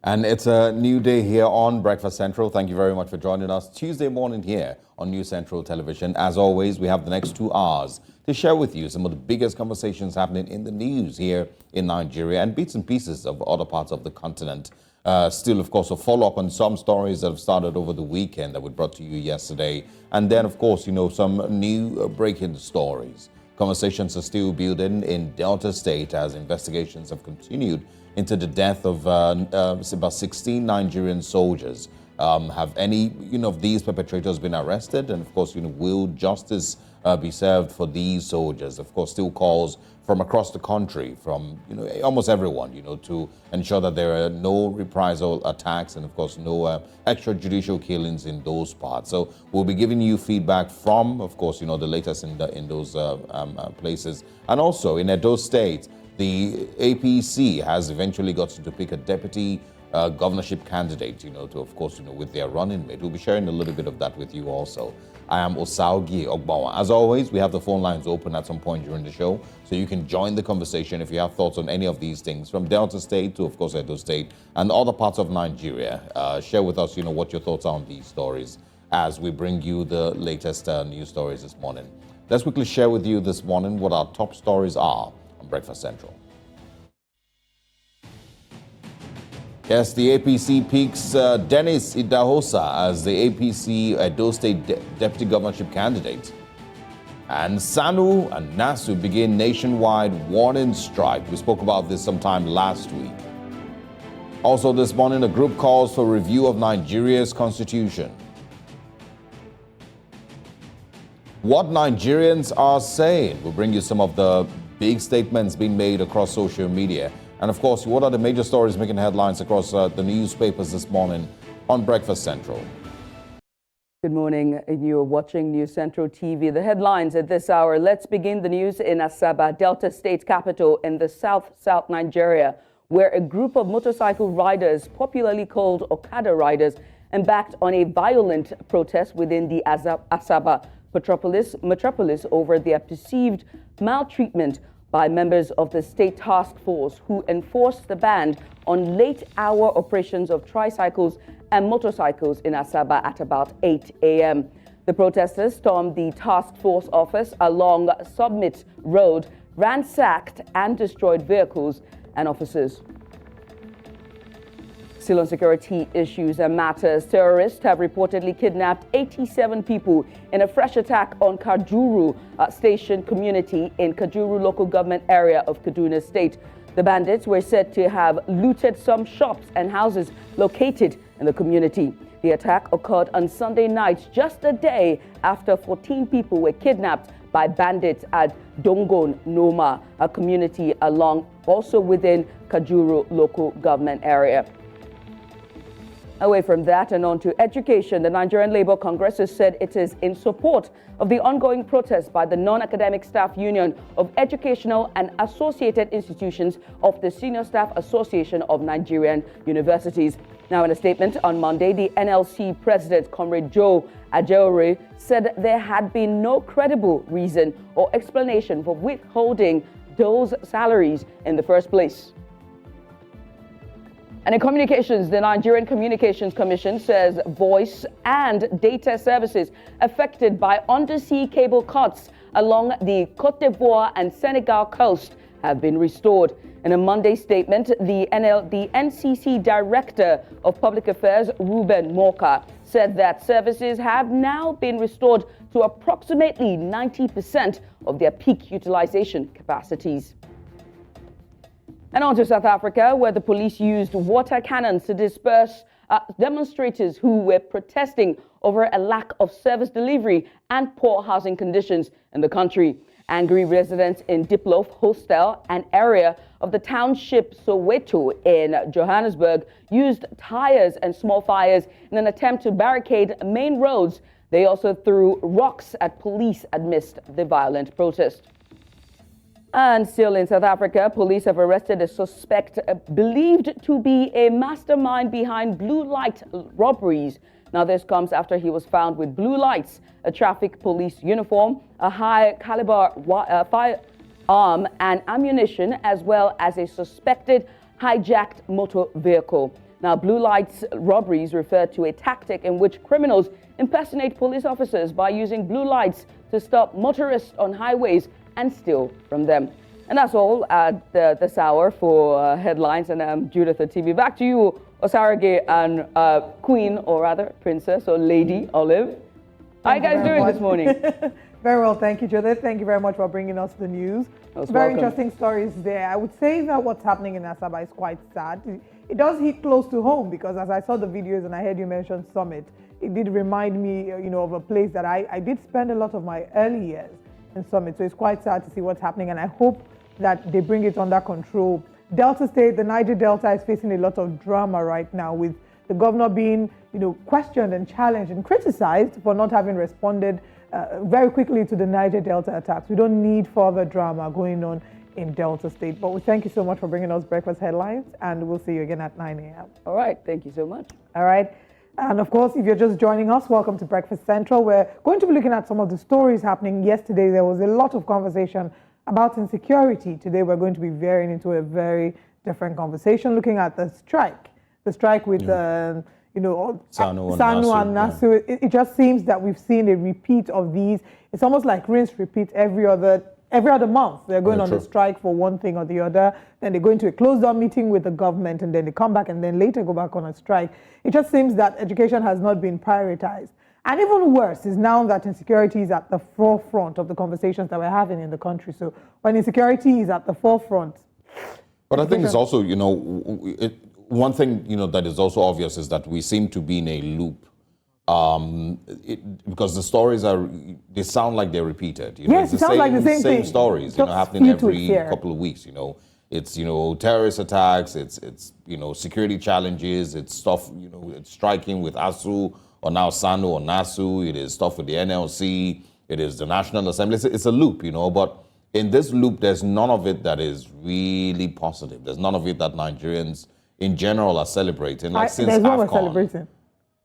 And it's a new day here on Breakfast Central. Thank you very much for joining us Tuesday morning here on News Central Television. As always, we have the next 2 hours to share with you some of the biggest conversations happening in the news here in Nigeria and bits and pieces of other parts of the continent. Still, of course, a follow-up on some stories that have started over the weekend that we brought to you yesterday. And then, of course, some new breaking stories. Conversations are still building in Delta State as investigations have continued into the death of about 16 Nigerian soldiers. Have any of these perpetrators been arrested? And of course, will justice be served for these soldiers? Of course, still calls from across the country, from almost everyone, to ensure that there are no reprisal attacks and of course no extrajudicial killings in those parts. So we'll be giving you feedback from, of course, the latest in those places. And also in Edo State, the APC has eventually gotten to pick a deputy governorship candidate, to, of course, with their running mate. We'll be sharing a little bit of that with you also. I am Osarogie Ogbonmwan. As always, we have the phone lines open at some point during the show, so you can join the conversation if you have thoughts on any of these things, from Delta State to, of course, Edo State and other parts of Nigeria. Share with us, what your thoughts are on these stories as we bring you the latest news stories this morning. Let's quickly share with you this morning what our top stories are on Breakfast Central. Yes, the APC picks Dennis Idahosa as the APC Edo State Deputy Governorship candidate. And SANU and NASU begin nationwide warning strike. We spoke about this sometime last week. Also this morning, a group calls for review of Nigeria's constitution. What Nigerians are saying. We'll bring you some of the big statements being made across social media. And of course, what are the major stories making headlines across the newspapers this morning on Breakfast Central? Good morning. You're watching News Central TV. The headlines at this hour. Let's begin the news in Asaba, Delta State capital in the south Nigeria, where a group of motorcycle riders, popularly called Okada riders, embarked on a violent protest within the Asaba metropolis over their perceived maltreatment by members of the state task force who enforced the ban on late-hour operations of tricycles and motorcycles in Asaba at about 8 a.m. The protesters stormed the task force office along Summit Road, ransacked and destroyed vehicles and offices. Still on security issues and matters, terrorists have reportedly kidnapped 87 people in a fresh attack on Kajuru Station community in Kajuru local government area of Kaduna State. The bandits were said to have looted some shops and houses located in the community. The attack occurred on Sunday night, just a day after 14 people were kidnapped by bandits at Dongon Noma, a community also within Kajuru local government area. Away from that and on to education, the Nigerian Labour Congress has said it is in support of the ongoing protest by the Non-Academic Staff Union of Educational and Associated Institutions of the Senior Staff Association of Nigerian Universities. Now, in a statement on Monday, the NLC President, Comrade Joe Ajaore, said there had been no credible reason or explanation for withholding those salaries in the first place. And in communications, the Nigerian Communications Commission says voice and data services affected by undersea cable cuts along the Côte d'Ivoire and Senegal coast have been restored. In a Monday statement, the NCC Director of Public Affairs, Ruben Moka, said that services have now been restored to approximately 90% of their peak utilization capacities. And on to South Africa, where the police used water cannons to disperse demonstrators who were protesting over a lack of service delivery and poor housing conditions in the country. Angry residents in Diplof Hostel, an area of the township Soweto in Johannesburg, used tires and small fires in an attempt to barricade main roads. They also threw rocks at police amidst the violent protest. And still in South Africa, police have arrested a suspect believed to be a mastermind behind blue light robberies. Now, this comes after he was found with blue lights, a traffic police uniform, a high caliber firearm and ammunition, as well as a suspected hijacked motor vehicle. Now, blue lights robberies refer to a tactic in which criminals impersonate police officers by using blue lights to stop motorists on highways and steal from them. And that's all at this hour for headlines. And I'm Judith at TV. Back to you, Osarogie and Queen, or rather Princess or Lady Olive. How are you guys doing this morning? Very well, thank you, Judith. Thank you very much for bringing us the news. Very interesting stories there. I would say that what's happening in Asaba is quite sad. It does hit close to home because as I saw the videos and I heard you mention Summit, it did remind me, of a place that I did spend a lot of my early years in Summit. So it's quite sad to see what's happening, and I hope that they bring it under control. Delta State, the Niger Delta, is facing a lot of drama right now with the governor being, questioned and challenged and criticized for not having responded very quickly to the Niger Delta attacks. We don't need further drama going on in Delta State. But we thank you so much for bringing us breakfast headlines, and we'll see you again at 9 a.m. All right, thank you so much. All right. And of course, if you're just joining us, welcome to Breakfast Central. We're going to be looking at some of the stories happening. Yesterday, there was a lot of conversation about insecurity. Today, we're going to be veering into a very different conversation, looking at the strike with, Sanu and Nasu. It just seems that we've seen a repeat of these. It's almost like rinse, repeat every other month. They're going on a strike for one thing or the other. Then they go into a closed-door meeting with the government, and then they come back and then later go back on a strike. It just seems that education has not been prioritized. And even worse is now that insecurity is at the forefront of the conversations that we're having in the country. So when insecurity is at the forefront. But I think it's also, one thing, that is also obvious is that we seem to be in a loop. Because the stories they sound like they're repeated. Yes, it sounds like the same thing. Stories, happening every couple of weeks, It's, terrorist attacks, it's security challenges, it's stuff, it's striking with ASU, or now SANU or NASU, it is stuff with the NLC, it is the National Assembly. It's a loop, but in this loop, there's none of it that is really positive. There's none of it that Nigerians in general are celebrating. Since there's one we're celebrating.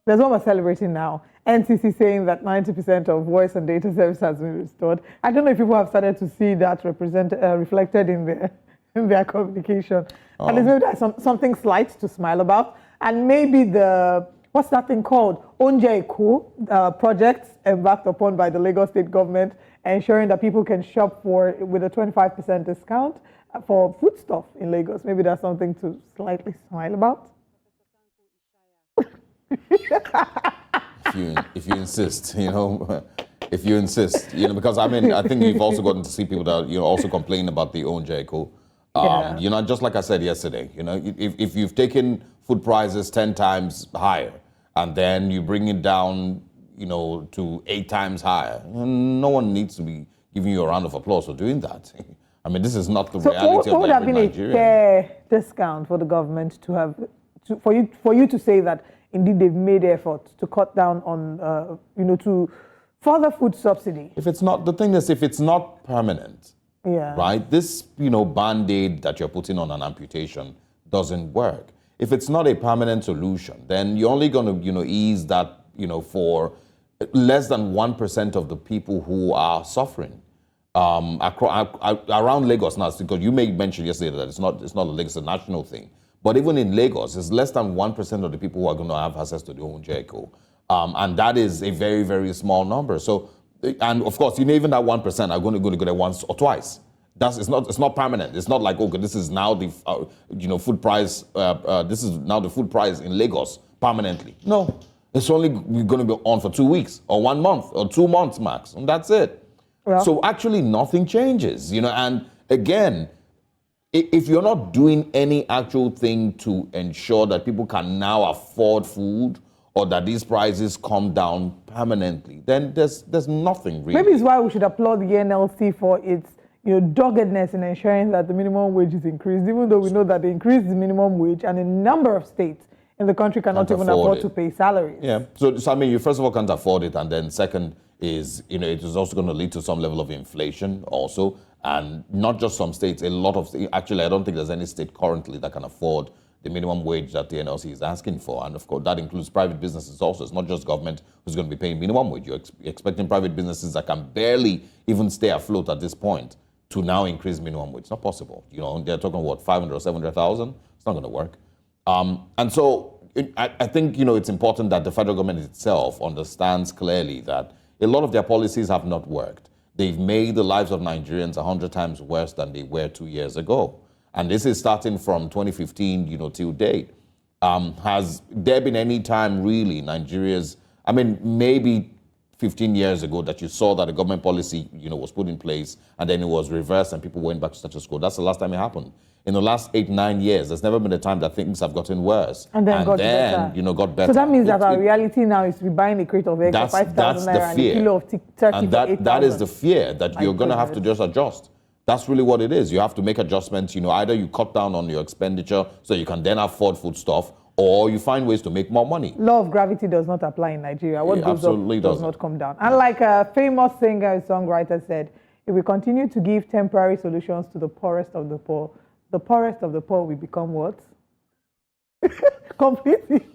There's one we're celebrating now. NCC saying that 90% of voice and data service has been restored. I don't know if people have started to see that reflected in their communication. At least maybe that's something slight to smile about. And maybe what's that thing called? Anyaoku project embarked upon by the Lagos state government, ensuring that people can shop with a 25% discount for foodstuff in Lagos. Maybe that's something to slightly smile about. If you insist, if you insist, because I think you've also gotten to see people that also complain about the Anyaoku. Just like I said yesterday, if you've taken food prices 10 times higher and then you bring it down, to 8 times higher, no one needs to be giving you a round of applause for doing that. I mean, this is not the reality of would have been Nigerian. A fair discount for the government to have, for you to say that indeed they've made efforts to cut down on, to further food subsidy? If it's not permanent, right? This, band-aid that you're putting on an amputation doesn't work. If it's not a permanent solution, then you're only going to, ease that, for less than 1% of the people who are suffering. Around Lagos now, because you made mention yesterday that it's not a Lagos, it's a national thing. But even in Lagos, it's less than 1% of the people who are going to have access to the Anyaoku. And that is a very, very small number. So, and of course, even that 1% are going to go there once or twice. It's not permanent. It's not like, okay, this is now the food price. This is now the food price in Lagos permanently. No, it's only going to be on for 2 weeks or 1 month or 2 months max, and that's it. Well, so actually, nothing changes. And again, if you're not doing any actual thing to ensure that people can now afford food or that these prices come down permanently, then there's nothing really. Maybe it's why we should applaud the NLC for its doggedness in ensuring that the minimum wage is increased, even though we know that they increased the minimum wage and a number of states in the country cannot even afford to pay salaries. Yeah. So I mean, you first of all can't afford it, and then second is, it is also going to lead to some level of inflation also. And not just some states, a lot of states. Actually, I don't think there's any state currently that can afford the minimum wage that the NLC is asking for. And of course, that includes private businesses also. It's not just government who's going to be paying minimum wage. You're expecting private businesses that can barely even stay afloat at this point to now increase minimum wage. It's not possible. They're talking, 500 or 700,000? It's not going to work. And so I think, it's important that the federal government itself understands clearly that a lot of their policies have not worked. They've made the lives of Nigerians 100 times worse than they were 2 years ago. And this is starting from 2015, till date. Has there been any time really Nigeria's, maybe 15 years ago that you saw that a government policy, was put in place and then it was reversed and people went back to status quo? That's the last time it happened. In the last 8-9 years, there's never been a time that things have gotten worse. And then got better. Got better. So that means that our reality now is to be buying a crate of eggs for 5,000 naira and a kilo of turkey for 8,000. That is the fear that you're going to have to just adjust. That's really what it is. You have to make adjustments. Either you cut down on your expenditure so you can then afford foodstuff, or you find ways to make more money. Law of gravity does not apply in Nigeria. What goes up does not come down. And like a famous singer and songwriter said, if we continue to give temporary solutions to the poorest of the poor will become what? Completely.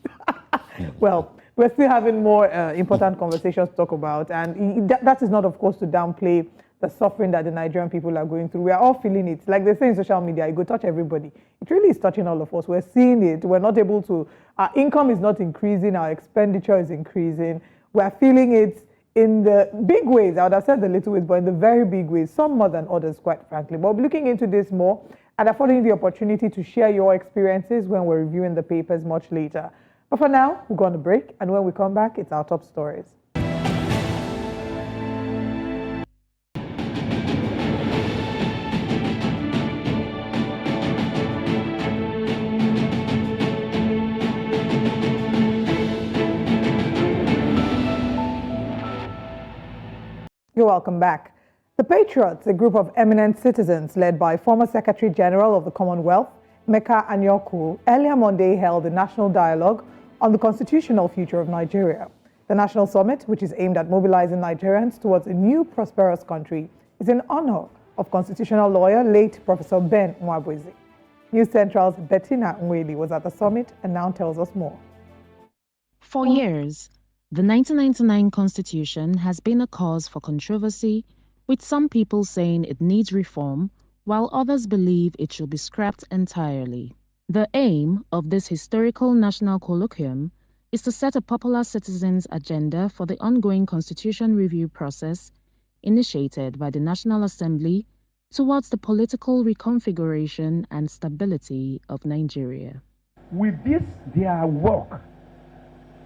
Well, we're still having more important conversations to talk about. And that is not, of course, to downplay the suffering that the Nigerian people are going through. We are all feeling it. Like they say in social media, it will touch everybody. It really is touching all of us. We're seeing it. We're not able to, our income is not increasing. Our expenditure is increasing. We're feeling it in the big ways. I would have said the little ways, but in the very big ways, some more than others, quite frankly. But we'll be looking into this more and affording you the opportunity to share your experiences when we're reviewing the papers much later. But for now, we'll go on a break. And when we come back, it's our top stories. You're welcome back. The Patriots, a group of eminent citizens led by former Secretary General of the Commonwealth, Emeka Anyaoku, earlier Monday held a national dialogue on the constitutional future of Nigeria. The national summit, which is aimed at mobilizing Nigerians towards a new prosperous country, is in honor of constitutional lawyer late Professor Ben Nwabueze. News Central's Bettina Nwelih was at the summit and now tells us more. For years, the 1999 Constitution has been a cause for controversy, with some people saying it needs reform, while others believe it should be scrapped entirely. The aim of this historical national colloquium is to set a popular citizens' agenda for the ongoing constitution review process initiated by the National Assembly towards the political reconfiguration and stability of Nigeria. With this, their work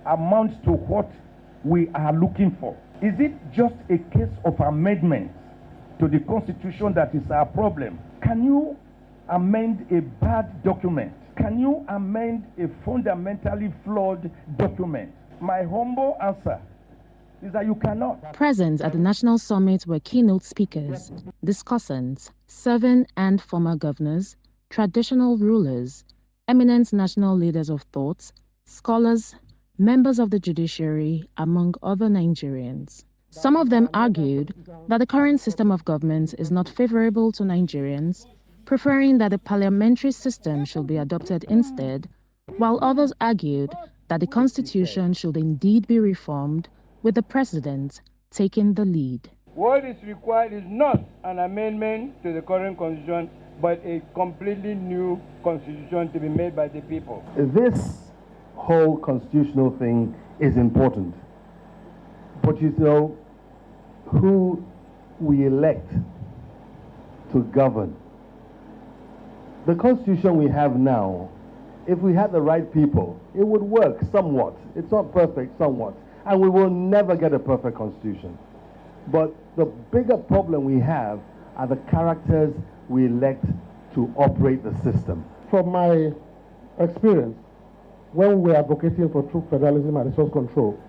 amounts to what we are looking for. Is it just a case of amendments to the Constitution that is our problem? Can you amend a bad document? Can you amend a fundamentally flawed document? My humble answer is that you cannot. Present at the National Summit were keynote speakers, discussants, serving and former governors, traditional rulers, eminent national leaders of thought, scholars, members of the judiciary, among other Nigerians. Some of them argued that the current system of government is not favorable to Nigerians, preferring that the parliamentary system should be adopted instead, while others argued that the constitution should indeed be reformed, with the president taking the lead. What is required is not an amendment to the current constitution, but a completely new constitution to be made by the people. This whole constitutional thing is important, but you know who we elect to govern. The constitution we have now, if we had the right people, it would work somewhat. It's not perfect, somewhat, and we will never get a perfect constitution. But the bigger problem we have are the characters we elect to operate the system. From my experience, when we are advocating for true federalism and resource control,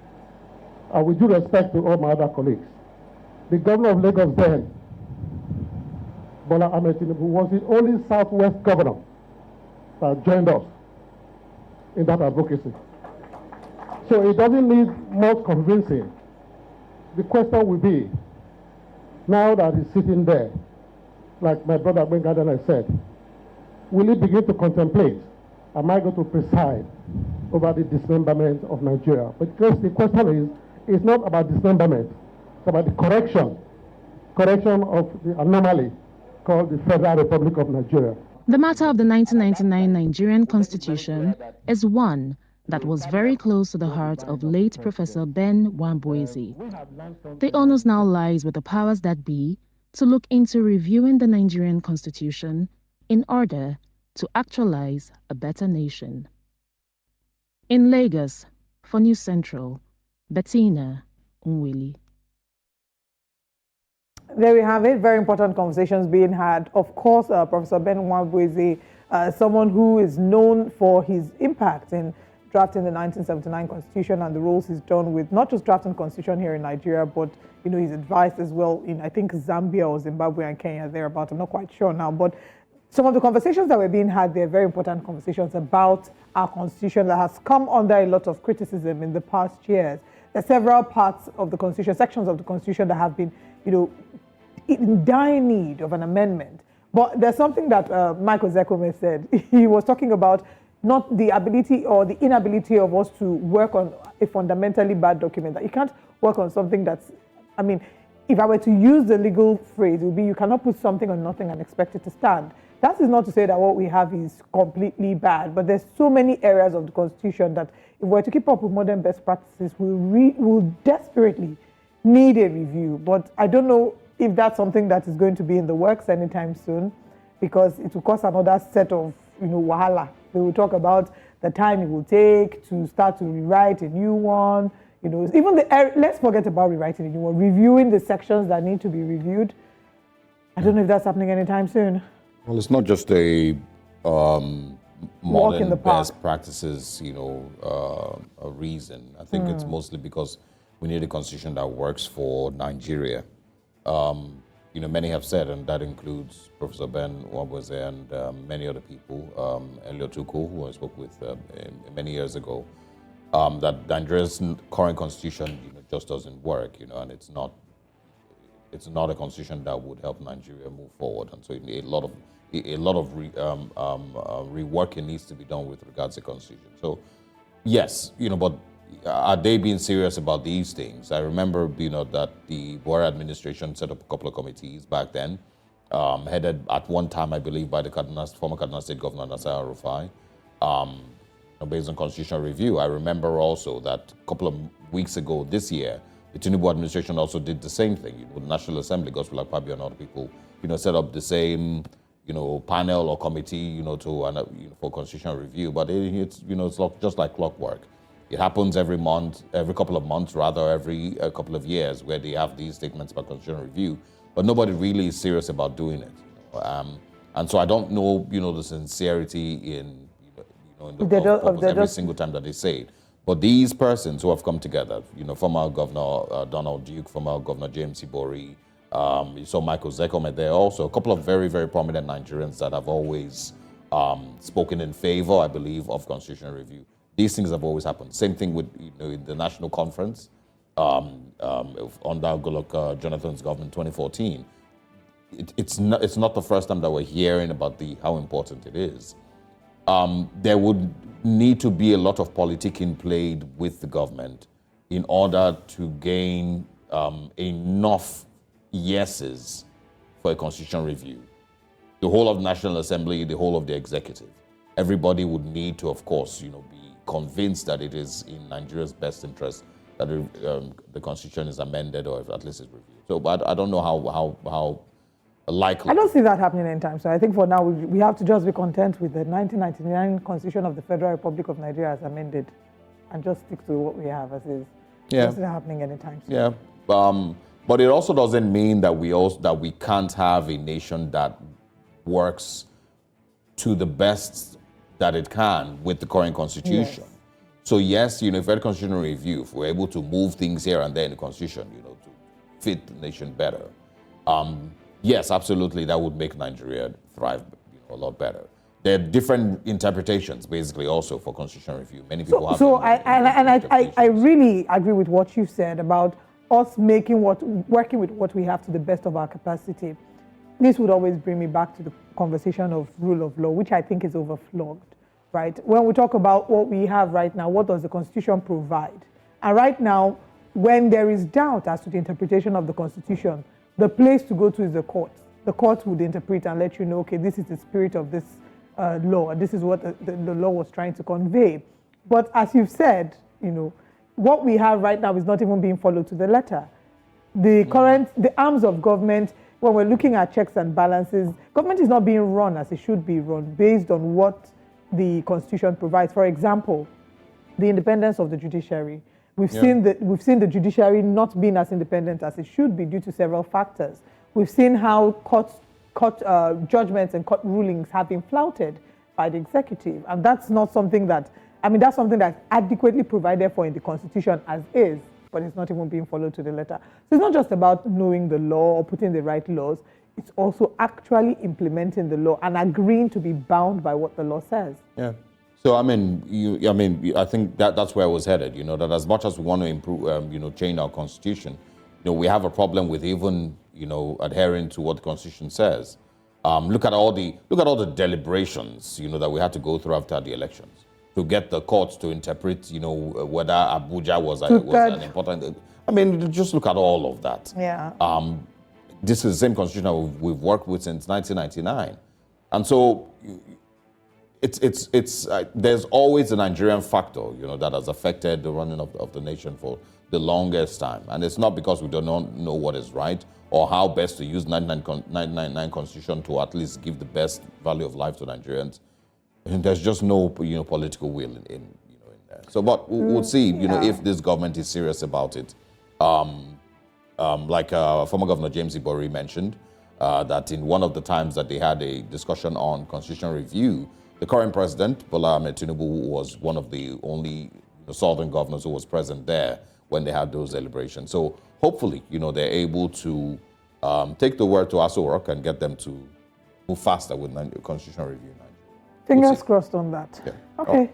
with due respect to all my other colleagues, the governor of Lagos then, Bola Ahmed Tinubu, was the only Southwest governor that joined us in that advocacy. So it doesn't need much convincing. The question will be, now that he's sitting there, like my brother Ben Gardner said, will he begin to contemplate, am I going to preside over the dismemberment of Nigeria? Because the question is, it's not about dismemberment, it's about the correction of the anomaly called the Federal Republic of Nigeria. The matter of the 1999 Nigerian Constitution is one that was very close to the heart of late Professor Ben Nwabueze. The onus now lies with the powers that be to look into reviewing the Nigerian Constitution in order to actualize a better nation. In Lagos, for News Central, Bettina, Nwelih. There we have it. Very important conversations being had. Of course, Professor Ben Nwabueze, someone who is known for his impact in drafting the 1979 Constitution and the roles he's done with not just drafting the Constitution here in Nigeria, but his advice as well in, I think, Zambia or Zimbabwe and Kenya thereabout. I'm not quite sure now, but some of the conversations that were being had, they're very important conversations about our Constitution that has come under a lot of criticism in the past years. There are several parts of the Constitution, sections of the Constitution that have been, in dire need of an amendment. But there's something that Michael Zekome said. He was talking about not the ability or the inability of us to work on a fundamentally bad document. That you can't work on something that's, if I were to use the legal phrase, it would be you cannot put something on nothing and expect it to stand. That is not to say that what we have is completely bad, but there's so many areas of the Constitution that if we're to keep up with modern best practices, we'll desperately need a review. But I don't know if that's something that is going to be in the works anytime soon, because it will cost another set of, wahala. They will talk about the time it will take to start to rewrite a new one. Even let's forget about rewriting a new one, reviewing the sections that need to be reviewed. I don't know if that's happening anytime soon. Well, it's not just a modern best practices, a reason. I think it's mostly because we need a constitution that works for Nigeria. Many have said, and that includes Professor Ben Nwabueze and many other people, Anyaoku, who I spoke with many years ago, that Nigeria's current constitution just doesn't work, and it's not a constitution that would help Nigeria move forward, and so a lot of reworking needs to be done with regards to the constitution. So, yes, but are they being serious about these things? I remember, that the Buhari administration set up a couple of committees back then, headed at one time, I believe, by the former Kaduna State Governor Nasir Rufai, based on constitutional review. I remember also that a couple of weeks ago this year, the Tinubu administration also did the same thing. The National Assembly, Gospel Akpabio and other people, set up the same, panel or committee, for constitutional review. But it's just like clockwork. It happens every couple of months, every couple of years, where they have these statements about constitutional review, but nobody really is serious about doing it. And so I don't know, the sincerity in every single time that they say it. But these persons who have come together, former Governor Donald Duke, former Governor James Ibori, you saw Michael Zekome there also, a couple of very, very prominent Nigerians that have always spoken in favor, I believe, of constitutional review. These things have always happened. Same thing with the national conference under Goodluck Jonathan's government in 2014. It's not the first time that we're hearing about how important it is. There would need to be a lot of politicking played with the government in order to gain enough yeses for a constitutional review. The whole of the National Assembly, the whole of the executive, everybody would need to, of course, be convinced that it is in Nigeria's best interest that the constitution is amended or at least is reviewed. So, but I don't know how likely. I don't see that happening anytime. So I think for now we have to just be content with the 1999 Constitution of the Federal Republic of Nigeria as amended, and just stick to what we have as is. Yeah. It's not happening anytime soon. Yeah. But it also doesn't mean that we can't have a nation that works to the best that it can with the current constitution. Yes. So yes, if we had a constitutional review, if we're able to move things here and there in the constitution, to fit the nation better, yes, absolutely, that would make Nigeria thrive a lot better. There are different interpretations, basically, also for constitutional review. Many people have. So I really agree with what you said about us working with what we have to the best of our capacity. This would always bring me back to the conversation of rule of law, which I think is overflogged, right? When we talk about what we have right now, what does the Constitution provide? And right now, when there is doubt as to the interpretation of the Constitution, the place to go to is the courts. the court would interpret and let you know, okay, this is the spirit of this law, this is what the law was trying to convey. But as you've said, what we have right now is not even being followed to the letter. The arms of government, when we're looking at checks and balances, government is not being run as it should be run based on what the Constitution provides. For example, the independence of the judiciary. We've seen the judiciary not being as independent as it should be due to several factors. We've seen how court judgments and court rulings have been flouted by the executive, and that's not something that's something that's adequately provided for in the Constitution as is, but it's not even being followed to the letter. So it's not just about knowing the law or putting the right laws, it's also actually implementing the law and agreeing to be bound by what the law says. Yeah. So I think that's where I was headed. That as much as we want to improve, change our constitution, we have a problem with even, adhering to what the Constitution says. Look at all the deliberations, that we had to go through after the elections to get the courts to interpret, whether Abuja was an important. Just look at all of that. Yeah. This is the same constitution we've worked with since 1999, and so. There's always a Nigerian factor, that has affected the running of the nation for the longest time. And it's not because we do not know what is right or how best to use 1999 Constitution to at least give the best value of life to Nigerians. And there's just no, political will in there. So, but we'll see, if this government is serious about it. Like former Governor James Ibori mentioned, that in one of the times that they had a discussion on constitutional review, the current president, Bola Ahmed Tinubu, was one of the only southern governors who was present there when they had those deliberations. So hopefully, they're able to take the word to Aso and get them to move faster with constitutional review. Fingers crossed on that. Yeah. Okay.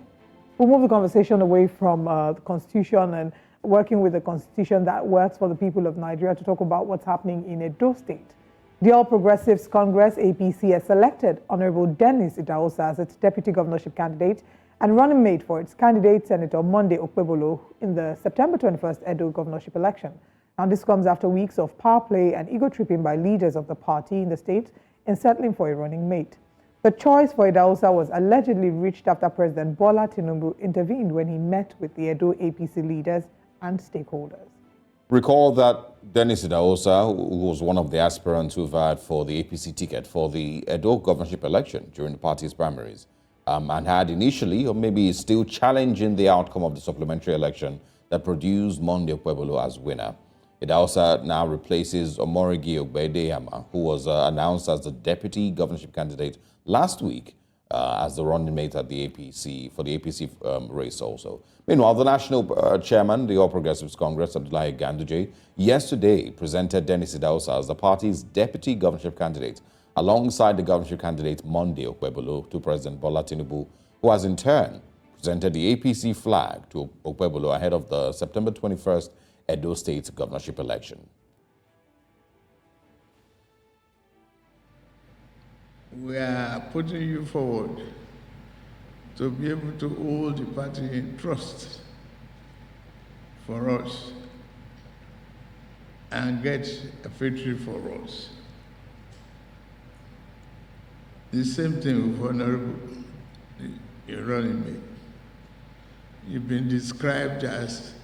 We'll move the conversation away from the Constitution and working with the Constitution that works for the people of Nigeria to talk about what's happening in Edo State. The All Progressives Congress, APC, has selected Honorable Dennis Idahosa as its deputy governorship candidate and running mate for its candidate, Senator Monday Okpebholo, in the September 21st Edo governorship election. Now, this comes after weeks of power play and ego-tripping by leaders of the party in the state in settling for a running mate. The choice for Idahosa was allegedly reached after President Bola Tinubu intervened when he met with the Edo APC leaders and stakeholders. Recall that Dennis Idahosa, who was one of the aspirants who vied for the APC ticket for the Edo governorship election during the party's primaries, and had initially, or maybe is still challenging the outcome of the supplementary election that produced Monday Okpebholo as winner. Idahosa now replaces Osarogie Ogbonmwan, who was announced as the deputy governorship candidate last week as the running mate at the APC, for the APC race also. Meanwhile, the national chairman, the All Progressives Congress, Abdullahi Ganduje, yesterday presented Dennis Idahosa as the party's deputy governorship candidate, alongside the governorship candidate Monday Okpebholo to President Bola Tinubu, who has in turn presented the APC flag to Okpebholo ahead of the September 21st Edo State governorship election. We are putting you forward to be able to hold the party in trust for us and get a victory for us. The same thing with Honorable, your running mate. You've been described as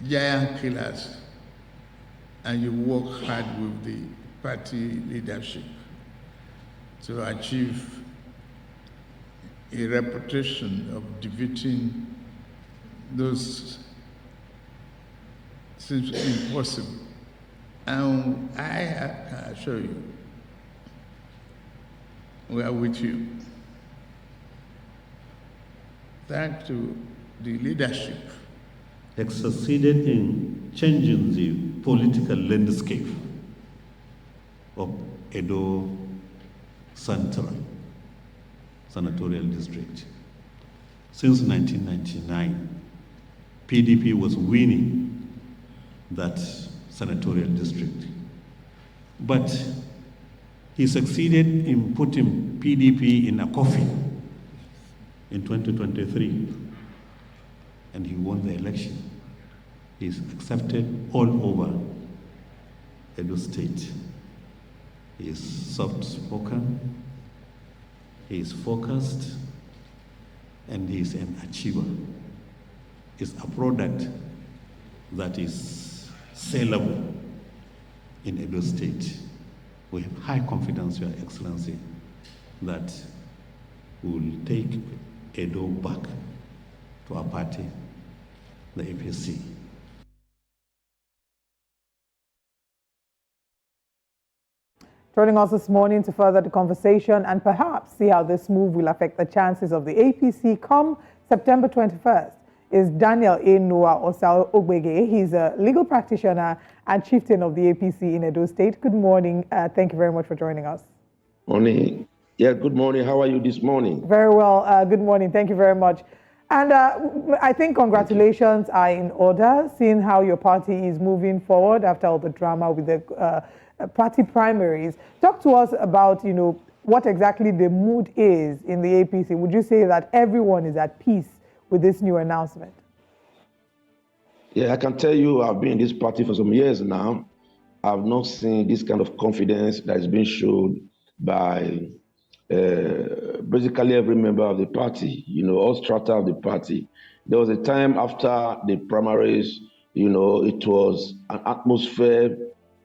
giant killers, and you work hard with the party leadership to achieve a reputation of defeating those seems impossible. And I can assure you, we are with you. Thanks to the leadership. Has succeeded in changing the political landscape of Edo Central Senatorial District. Since 1999, PDP was winning that senatorial district. But he succeeded in putting PDP in a coffin in 2023, and he won the election. He's accepted all over Edo State. He is soft-spoken, he is focused, and he is an achiever. Is a product that is sellable in Edo State. We have high confidence, Your Excellency, that we will take Edo back to our party, the APC. Joining us this morning to further the conversation and perhaps see how this move will affect the chances of the APC come September 21st is Daniel Noah Osarogie. He's a legal practitioner and chieftain of the APC in Edo State. Good morning. Thank you very much for joining us. Morning. Yeah, good morning. How are you this morning? Very well. Good morning. Thank you very much. And I think congratulations are in order, seeing how your party is moving forward after all the drama with the party primaries. Talk to us about, what exactly the mood is in the APC. Would you say that everyone is at peace with this new announcement? Yeah, I can tell you I've been in this party for some years now. I've not seen this kind of confidence that is being shown by basically every member of the party, all strata of the party. There was a time after the primaries, it was an atmosphere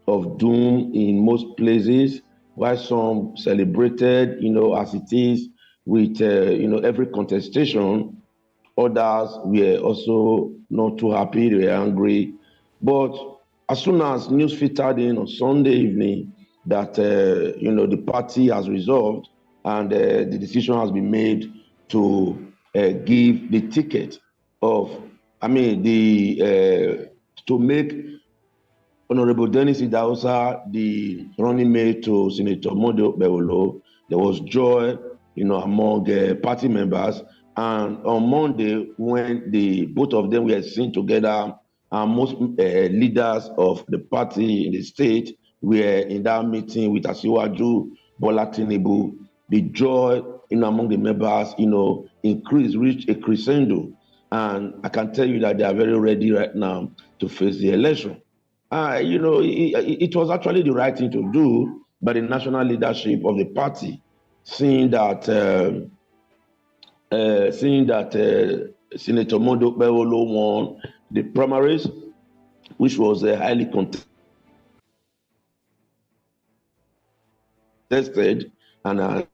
of doom in most places, while some celebrated, as it is with, every contestation. Others were also not too happy, they were angry. But as soon as news filtered in on Sunday evening that, the party has resolved and the decision has been made to give the ticket of, to make Honorable Dennis Idahosa the running mate to Senator Emodi Ogbonmwan, there was joy, among party members. And on Monday, when both of them were seen together, and most leaders of the party in the state were in that meeting with Asiwaju Bola Tinubu, the joy among the members, increased, reached a crescendo. And I can tell you that they are very ready right now to face the election. It was actually the right thing to do by the national leadership of the party, seeing that Senator Emodi Ogbonmwan won the primaries, which was highly contested, and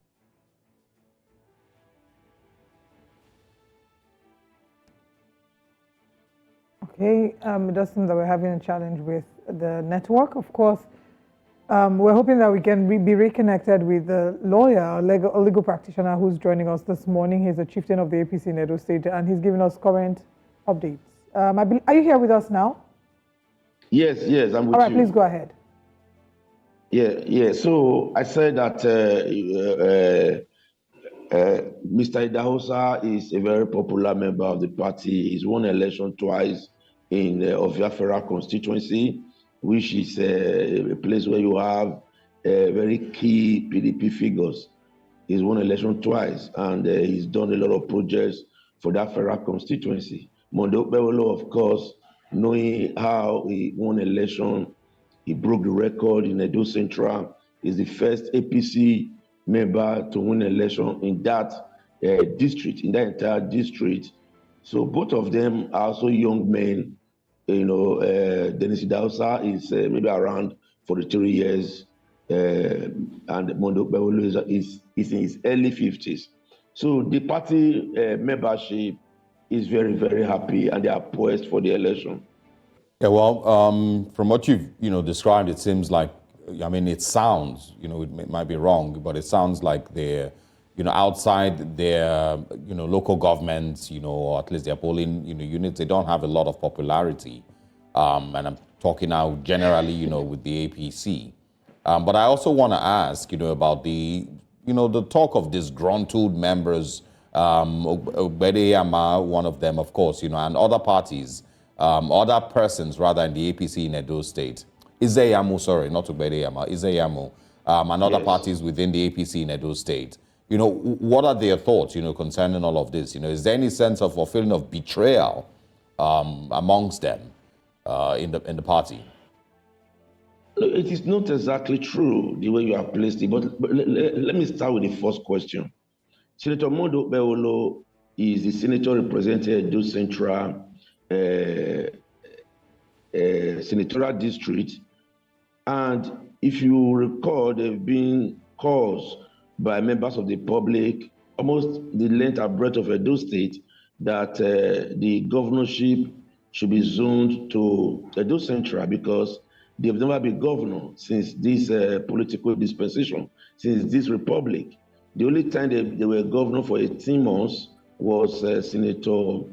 Okay, it does seem that we're having a challenge with the network. Of course, we're hoping that we can be reconnected with the lawyer, a legal practitioner who's joining us this morning. He's a chieftain of the APC in Edo State, and he's giving us current updates. Are you here with us now? Yes, I'm with you. All right, please go ahead. Yeah. So I said that Mr. Idahosa is a very popular member of the party. He's won election twice in Oviafera constituency, which is a place where you have very key PDP figures. He's won election twice, and he's done a lot of projects for that Fera constituency. Emodi Ogbonmwan, of course, knowing how he won election, he broke the record in Edo Central. He's the first APC member to win election in that district, in that entire district. So both of them are also young men. Dennis Idahosa is maybe around 43 years, and Emodi Ogbonmwan is in his early 50s. So the party membership is very, very happy, and they are poised for the election. Yeah, well, from what you've described, it seems like, it sounds, it might be wrong, but it sounds like they're, outside their, local governments, or at least their polling, units, they don't have a lot of popularity. And I'm talking now generally, with the APC. But I also want to ask, about the talk of disgruntled members, Ogbonmwan, one of them, of course, and other parties, other persons rather in the APC in Edo State. Izeyamu, sorry, not Ogbonmwan, Izeyamu, and other parties within the APC in Edo State. What are their thoughts, concerning all of this? Is there any sense of or feeling of betrayal amongst them in the party? No, it is not exactly true the way you have placed it, but let me start with the first question. Senator Mondo Beolo is the senator representing Edo Central senatorial district, and if you recall, there have been calls by members of the public, almost the length and breadth of Edo State, that the governorship should be zoned to Edo Central because they've never been governor since this political dispensation, since this republic. The only time they were governor for 18 months was Senator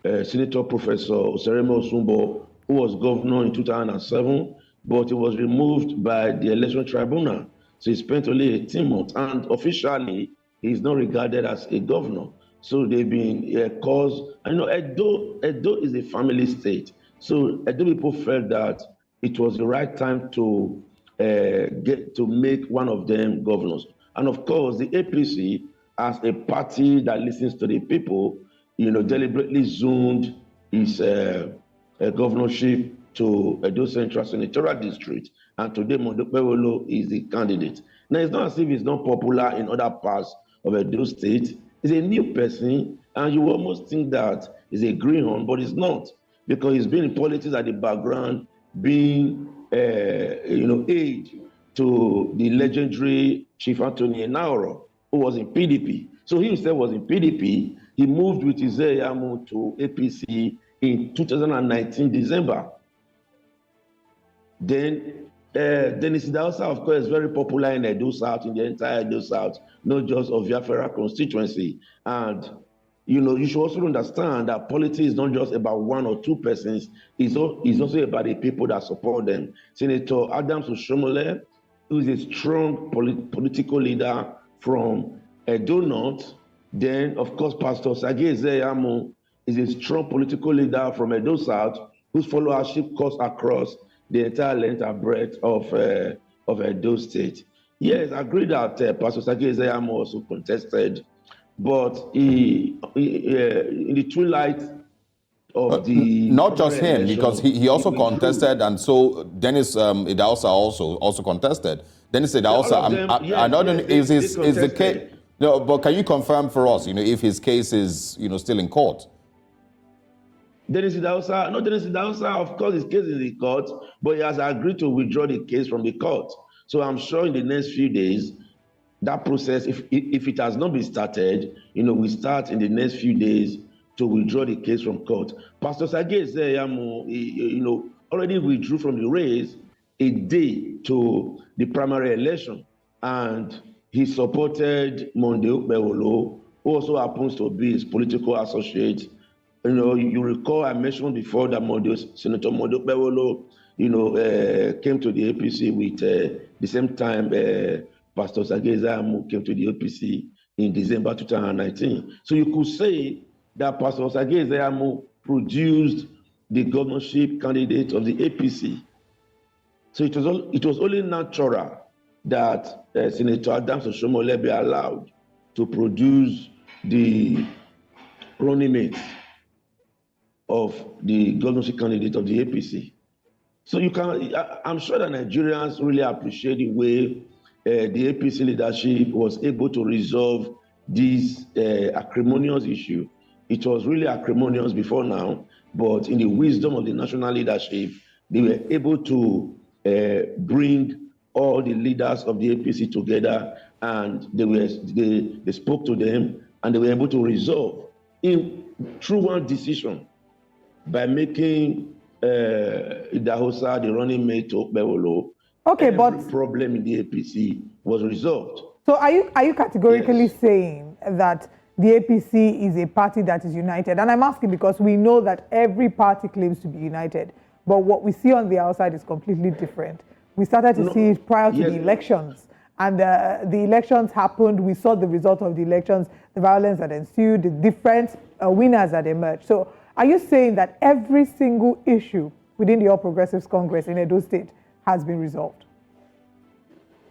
Professor Osarogie Osumbo, who was governor in 2007, but he was removed by the election tribunal. So he spent only 18 months, and officially, he is not regarded as a governor. So they've been caused, Edo is a family state. So Edo people felt that it was the right time to make one of them governors. And of course, the APC, as a party that listens to the people, deliberately zoned its governorship to Edo Central Senatorial District, and today Mondo Bewolo is the candidate. Now, it's not as if he's not popular in other parts of Edo State. He's a new person, and you almost think that he's a greenhorn, but he's not, because he's been in politics at the background, being aide to the legendary Chief Anthony Enaoro, who was in PDP. So he himself was in PDP. He moved with Izeyamu to APC in 2019 December. Then Dennis Idausa, of course, is very popular in Edo South, in the entire Edo South, not just of Biafra constituency. And you should also understand that politics is not just about one or two persons, it's also about the people that support them. Senator Adams Oshiomhole, who is a strong political leader from Edo North. Then, of course, Pastor Osagie Ezeyamu is a strong political leader from Edo South, whose followership cuts across the entire length and breadth of Edo State. Yes, I agree that Pastor Osagie Ezeyamu also contested, but in the true light of the... Not just him, because he also contested, and so Dennis Idausa also contested. Dennis Idausa, is the case... No, but can you confirm for us, if his case is, still in court? Dennis Idausa, of course, his case is in court, but he has agreed to withdraw the case from the court. So I'm sure in the next few days, that process, if it has not been started, we start in the next few days to withdraw the case from court. Pastor Osagie Ezeyamu, already withdrew from the race a day to the primary election, and he supported Mondo Bewolo, who also happens to be his political associate. You recall I mentioned before that Senator Mondo Bewolo, came to the APC with the same time Pastor Osagie Ezeyamu came to the APC in December 2019. So you could say that Pastor Osagie Ezeyamu produced the governorship candidate of the APC. So it was only natural that Senator Adams Oshiomhole be allowed to produce the running mate of the governorship candidate of the APC. So I'm sure that Nigerians really appreciate the way the APC leadership was able to resolve this acrimonious issue. It was really acrimonious before now, but in the wisdom of the national leadership, they were able to bring all the leaders of the APC together, and they spoke to them, and they were able to resolve through one decision by making Idahosa the running mate to Bewolo. Okay, every problem in the APC was resolved. So are you categorically saying that the APC is a party that is united? And I'm asking because we know that every party claims to be united, but what we see on the outside is completely different. We started to see it prior to the elections, and the elections happened. We saw the result of the elections, the violence that ensued, the different winners that emerged. So are you saying that every single issue within the All Progressives Congress in Edo State has been resolved?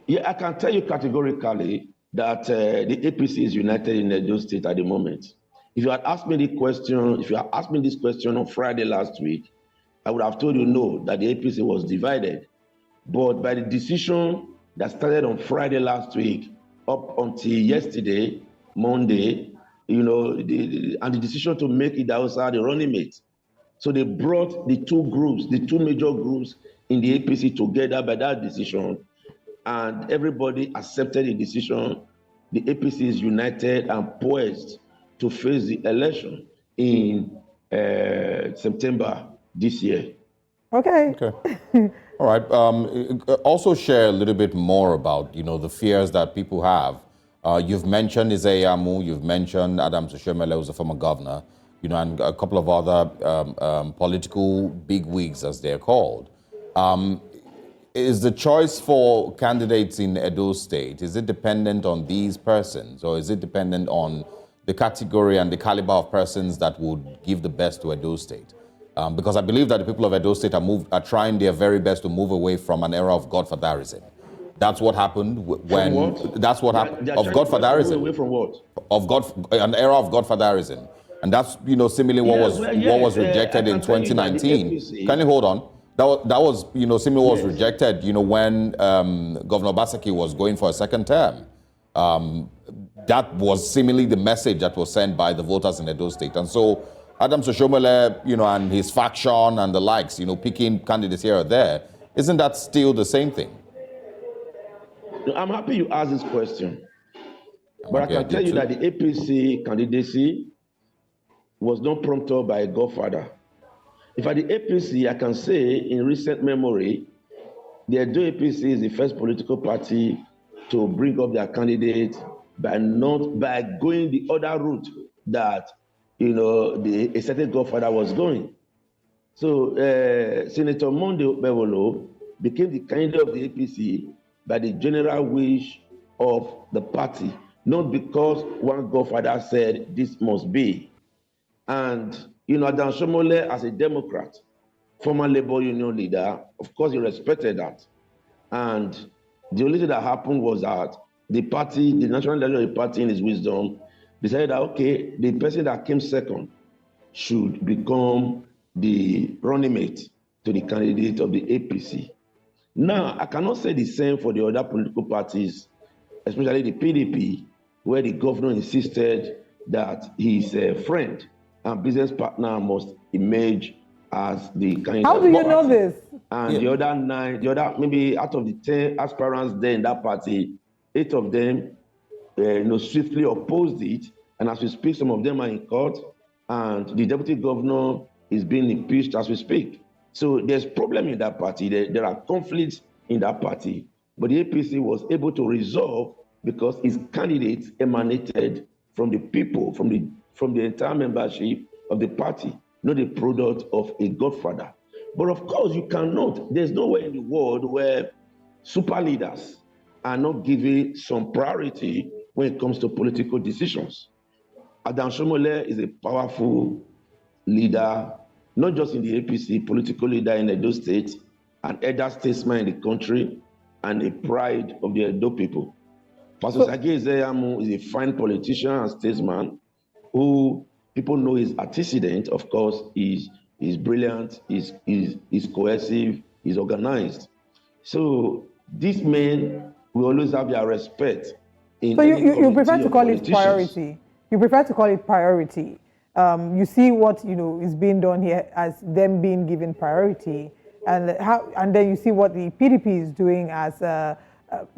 Yeah, I can tell you categorically that the APC is united in Edo State at the moment. If you had asked me this question on Friday last week, I would have told you no, that the APC was divided. But by the decision that started on Friday last week up until yesterday, Monday, and the decision to make Idahosa the running mate. So they brought the two major groups in the APC together by that decision, and everybody accepted the decision. The APC is united and poised to face the election in September this year. Okay. All right. Also share a little bit more about, the fears that people have. You've mentioned Anyaoku, you've mentioned Adams Oshiomhole, who's a former governor, and a couple of other political bigwigs, as they're called. Is the choice for candidates in Edo State, is it dependent on these persons, or is it dependent on the category and the caliber of persons that would give the best to Edo State? Because I believe that the people of Edo State are trying their very best to move away from an era of godfatherism. That's what happened when. What? That's what happened of godfatherism. Away from what? An era of godfatherism, and that's similarly what was rejected in 2019. Can you hold on? That was similarly what was rejected. When Governor Obaseki was going for a second term. That was similarly the message that was sent by the voters in Edo State, and so Adams Oshiomhole, and his faction and the likes, picking candidates here or there, isn't that still the same thing? I'm happy you asked this question, but I can tell you that the APC candidacy was not prompted by a godfather. If at the APC, I can say in recent memory, the Edo APC is the first political party to bring up their candidate by going the other route that a certain godfather was going. So Senator Monday Bevolo became the candidate of the APC by the general wish of the party, not because one godfather said this must be. And Adams Oshiomhole, as a Democrat, former labor union leader, of course he respected that. And the only thing that happened was that the national leader of the party in his wisdom decided that, okay, the person that came second should become the running mate to the candidate of the APC. Now, I cannot say the same for the other political parties, especially the PDP, where the governor insisted that his friend and business partner must emerge as the candidate. How do you know this? And the other 9, maybe out of the 10 aspirants there in that party, 8 of them swiftly opposed it. And as we speak, some of them are in court, and the deputy governor is being impeached as we speak. So there's problem in that party. There are conflicts in that party. But the APC was able to resolve because its candidates emanated from the people, from the entire membership of the party, not the product of a godfather. But of course, you cannot. There's nowhere in the world where super leaders are not given some priority when it comes to political decisions. Adams Oshiomhole is a powerful leader, not just in the APC, political leader in Edo State, an elder statesman in the country, and a pride of the Edo people. Pastor Sagi Ezeyamu is a fine politician and statesman who people know his antecedent, of course, is brilliant, is cohesive, is organized. So these men will always have their respect. So you prefer to call it priority. You prefer to call it priority. You see what is being done here as them being given priority, and then you see what the PDP is doing as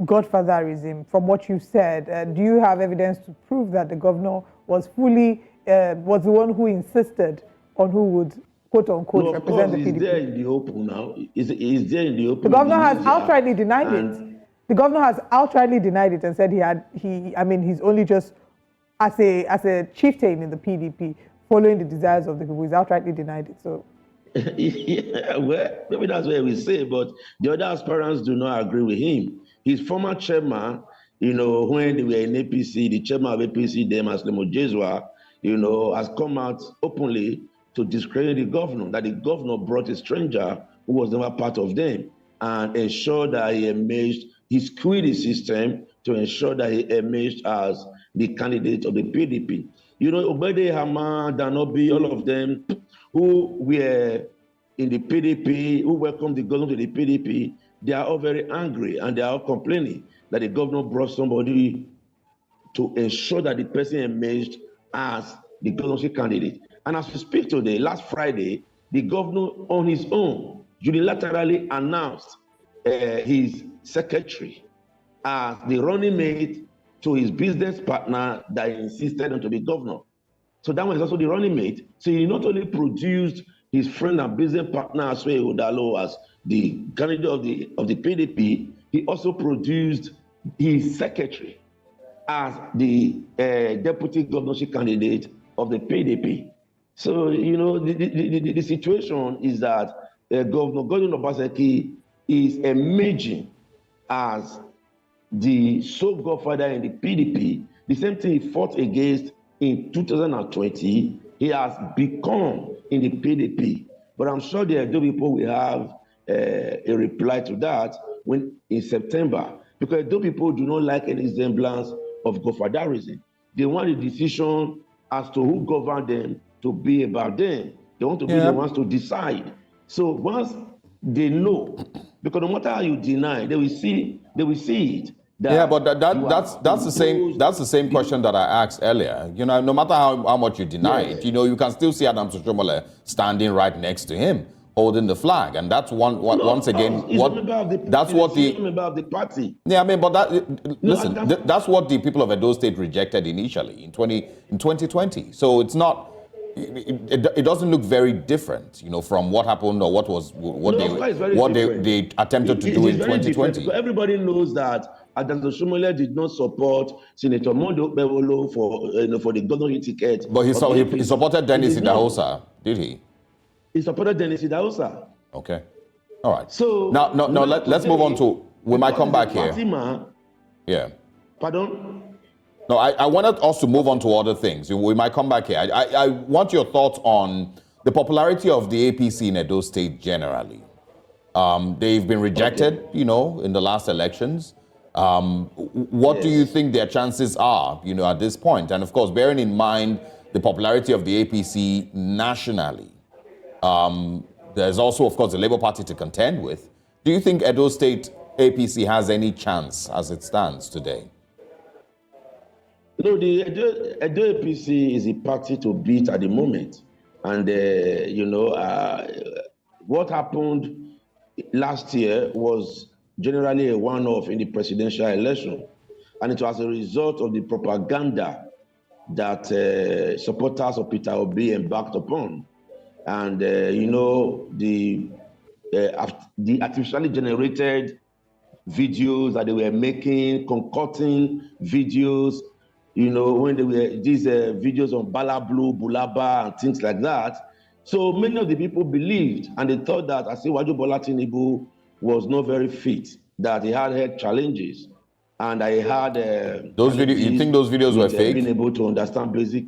godfatherism. From what you said, do you have evidence to prove that the governor was the one who insisted on who would quote unquote represent the PDP? He's there in the open now. He's there in the open. The governor has outrightly denied it. The governor has outrightly denied it and said he's only just as a chieftain in the PDP, following the desires of the people. He's outrightly denied it. So, yeah, well, maybe that's what we say, but the other aspirants do not agree with him. His former chairman, when they were in APC, the chairman of APC, Demas Lemojezwa, has come out openly to discredit the governor, that the governor brought a stranger who was never part of them and ensured that he screwed the system to ensure that he emerged as the candidate of the PDP. Obede, Hama, Danobi, all of them who were in the PDP, who welcomed the governor to the PDP, they are all very angry and they are all complaining that the governor brought somebody to ensure that the person emerged as the governorship candidate. And as we speak today, last Friday, the governor on his own unilaterally announced his secretary as the running mate to his business partner that insisted on to be governor. So that one is also the running mate. So he not only produced his friend and business partner Aswe Udalo as the candidate of the PDP, he also produced his secretary as the deputy governorship candidate of the PDP. So, you know, the situation is that Governor Godwin Obaseki is emerging as the sole godfather in the PDP. The same thing he fought against in 2020, he has become in the PDP. But I'm sure the Edo people will have a reply to that when in September, because Edo people do not like any semblance of godfatherism. They want a decision as to who govern them to be about them. They want to be the ones to decide. So once they know, because no matter how you deny, they will see it. Yeah, but that's the same question that I asked earlier. You know, no matter how much you deny it, you know, you can still see Adams Oshomole standing right next to him, holding the flag, and that's once again that's what the party. Yeah, I mean, but that's what the people of Edo State rejected initially in 2020. So it's not. It doesn't look very different, you know, from what happened or what they attempted to do in 2020. Everybody knows that Adams Oshomole did not support Senator Mondo Bevolo for the governorship ticket. But he supported Dennis Idahosa, did he? He supported Dennis Idahosa. Okay, all right. So now let's move on to. We might come back here. Yeah. Pardon? No, I wanted us to move on to other things. We might come back here. I want your thoughts on the popularity of the APC in Edo State generally. They've been rejected, you know, in the last elections. What do you think their chances are, you know, at this point? And of course, bearing in mind the popularity of the APC nationally, there's also, of course, the Labour Party to contend with. Do you think Edo State APC has any chance as it stands today? No, the Edo APC is a party to beat at the moment. And, you know, what happened last year was generally a one-off in the presidential election. And it was a result of the propaganda that supporters of Peter Obi embarked upon. And, you know, the artificially generated videos that they were making, concocting videos, you know, when they were these videos on Bala Blue, Bulaba, and things like that. So many of the people believed, and they thought that Asiwaju Bola Tinubu was not very fit, that he had health challenges, and I had those videos. You think those videos were fake? Being able to understand basic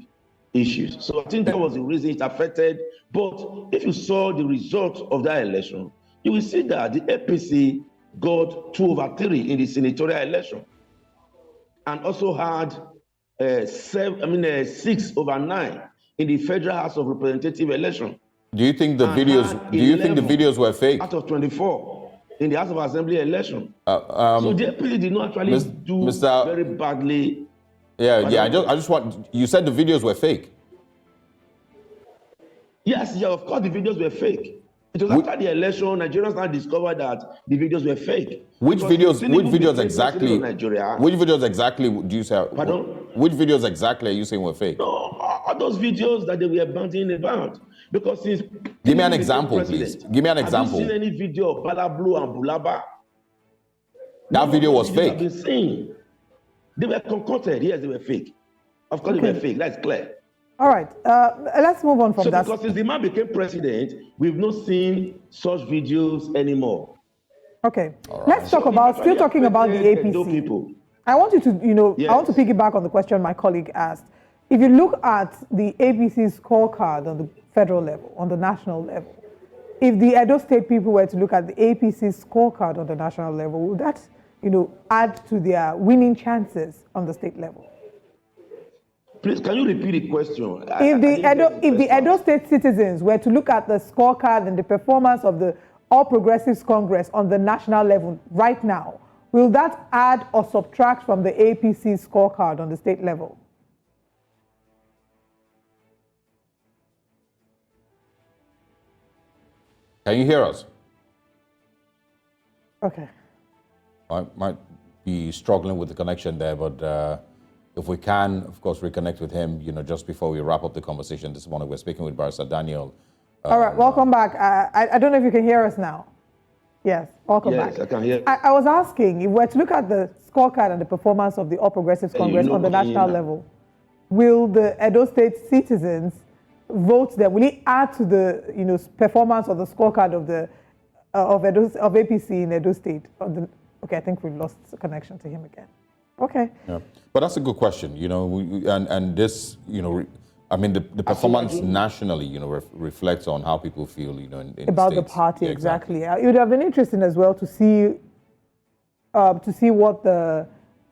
issues. So I think that was the reason it affected. But if you saw the results of that election, you will see that the APC got 2/3 in the senatorial election, and also had 6/9 in the Federal House of Representative election. Do you think the videos were fake? Out of 24 in the House of Assembly election. So the APC did not actually do very badly. Yeah. I just want. You said the videos were fake. Yes, of course the videos were fake. It was after the election, Nigerians now discovered that the videos were fake. Which videos exactly do you say? Pardon? Which videos exactly are you saying were fake? No, all those videos that they were banting about. Because since give me an example, please. Give me an example. Have you seen any video of Bala Blue and Bulaba? That video was fake. I've been seeing. They were concocted. Yes, they were fake. Of course, they were fake. That's clear. All right, let's move on from that. Because since the man became president, we've not seen such videos anymore. Okay, let's talk about, still talking about the APC. I want you to, I want to piggyback on the question my colleague asked. If you look at the APC scorecard on the federal level, on the national level, if the Edo State people were to look at the APC scorecard on the national level, would that, add to their winning chances on the state level? Please, can you repeat the question? If the Edo State citizens were to look at the scorecard and the performance of the All Progressives Congress on the national level right now, will that add or subtract from the APC scorecard on the state level? Can you hear us? Okay. I might be struggling with the connection there, but if we can, of course, reconnect with him, just before we wrap up the conversation this morning. We're speaking with Barrister Daniel. All right, welcome back. I don't know if you can hear us now. Yes, welcome back. Yes, I can hear. I was asking, if we're to look at the scorecard and the performance of the All Progressives Congress on the national level, will the Edo State citizens vote them? Will it add to the performance of the scorecard of the of APC in Edo State? Okay, I think we've lost connection to him again. Okay. Yeah, but that's a good question. And this, I mean, the performance nationally, reflects on how people feel, in about states. the party. Yeah, exactly. It would have been interesting as well to see what the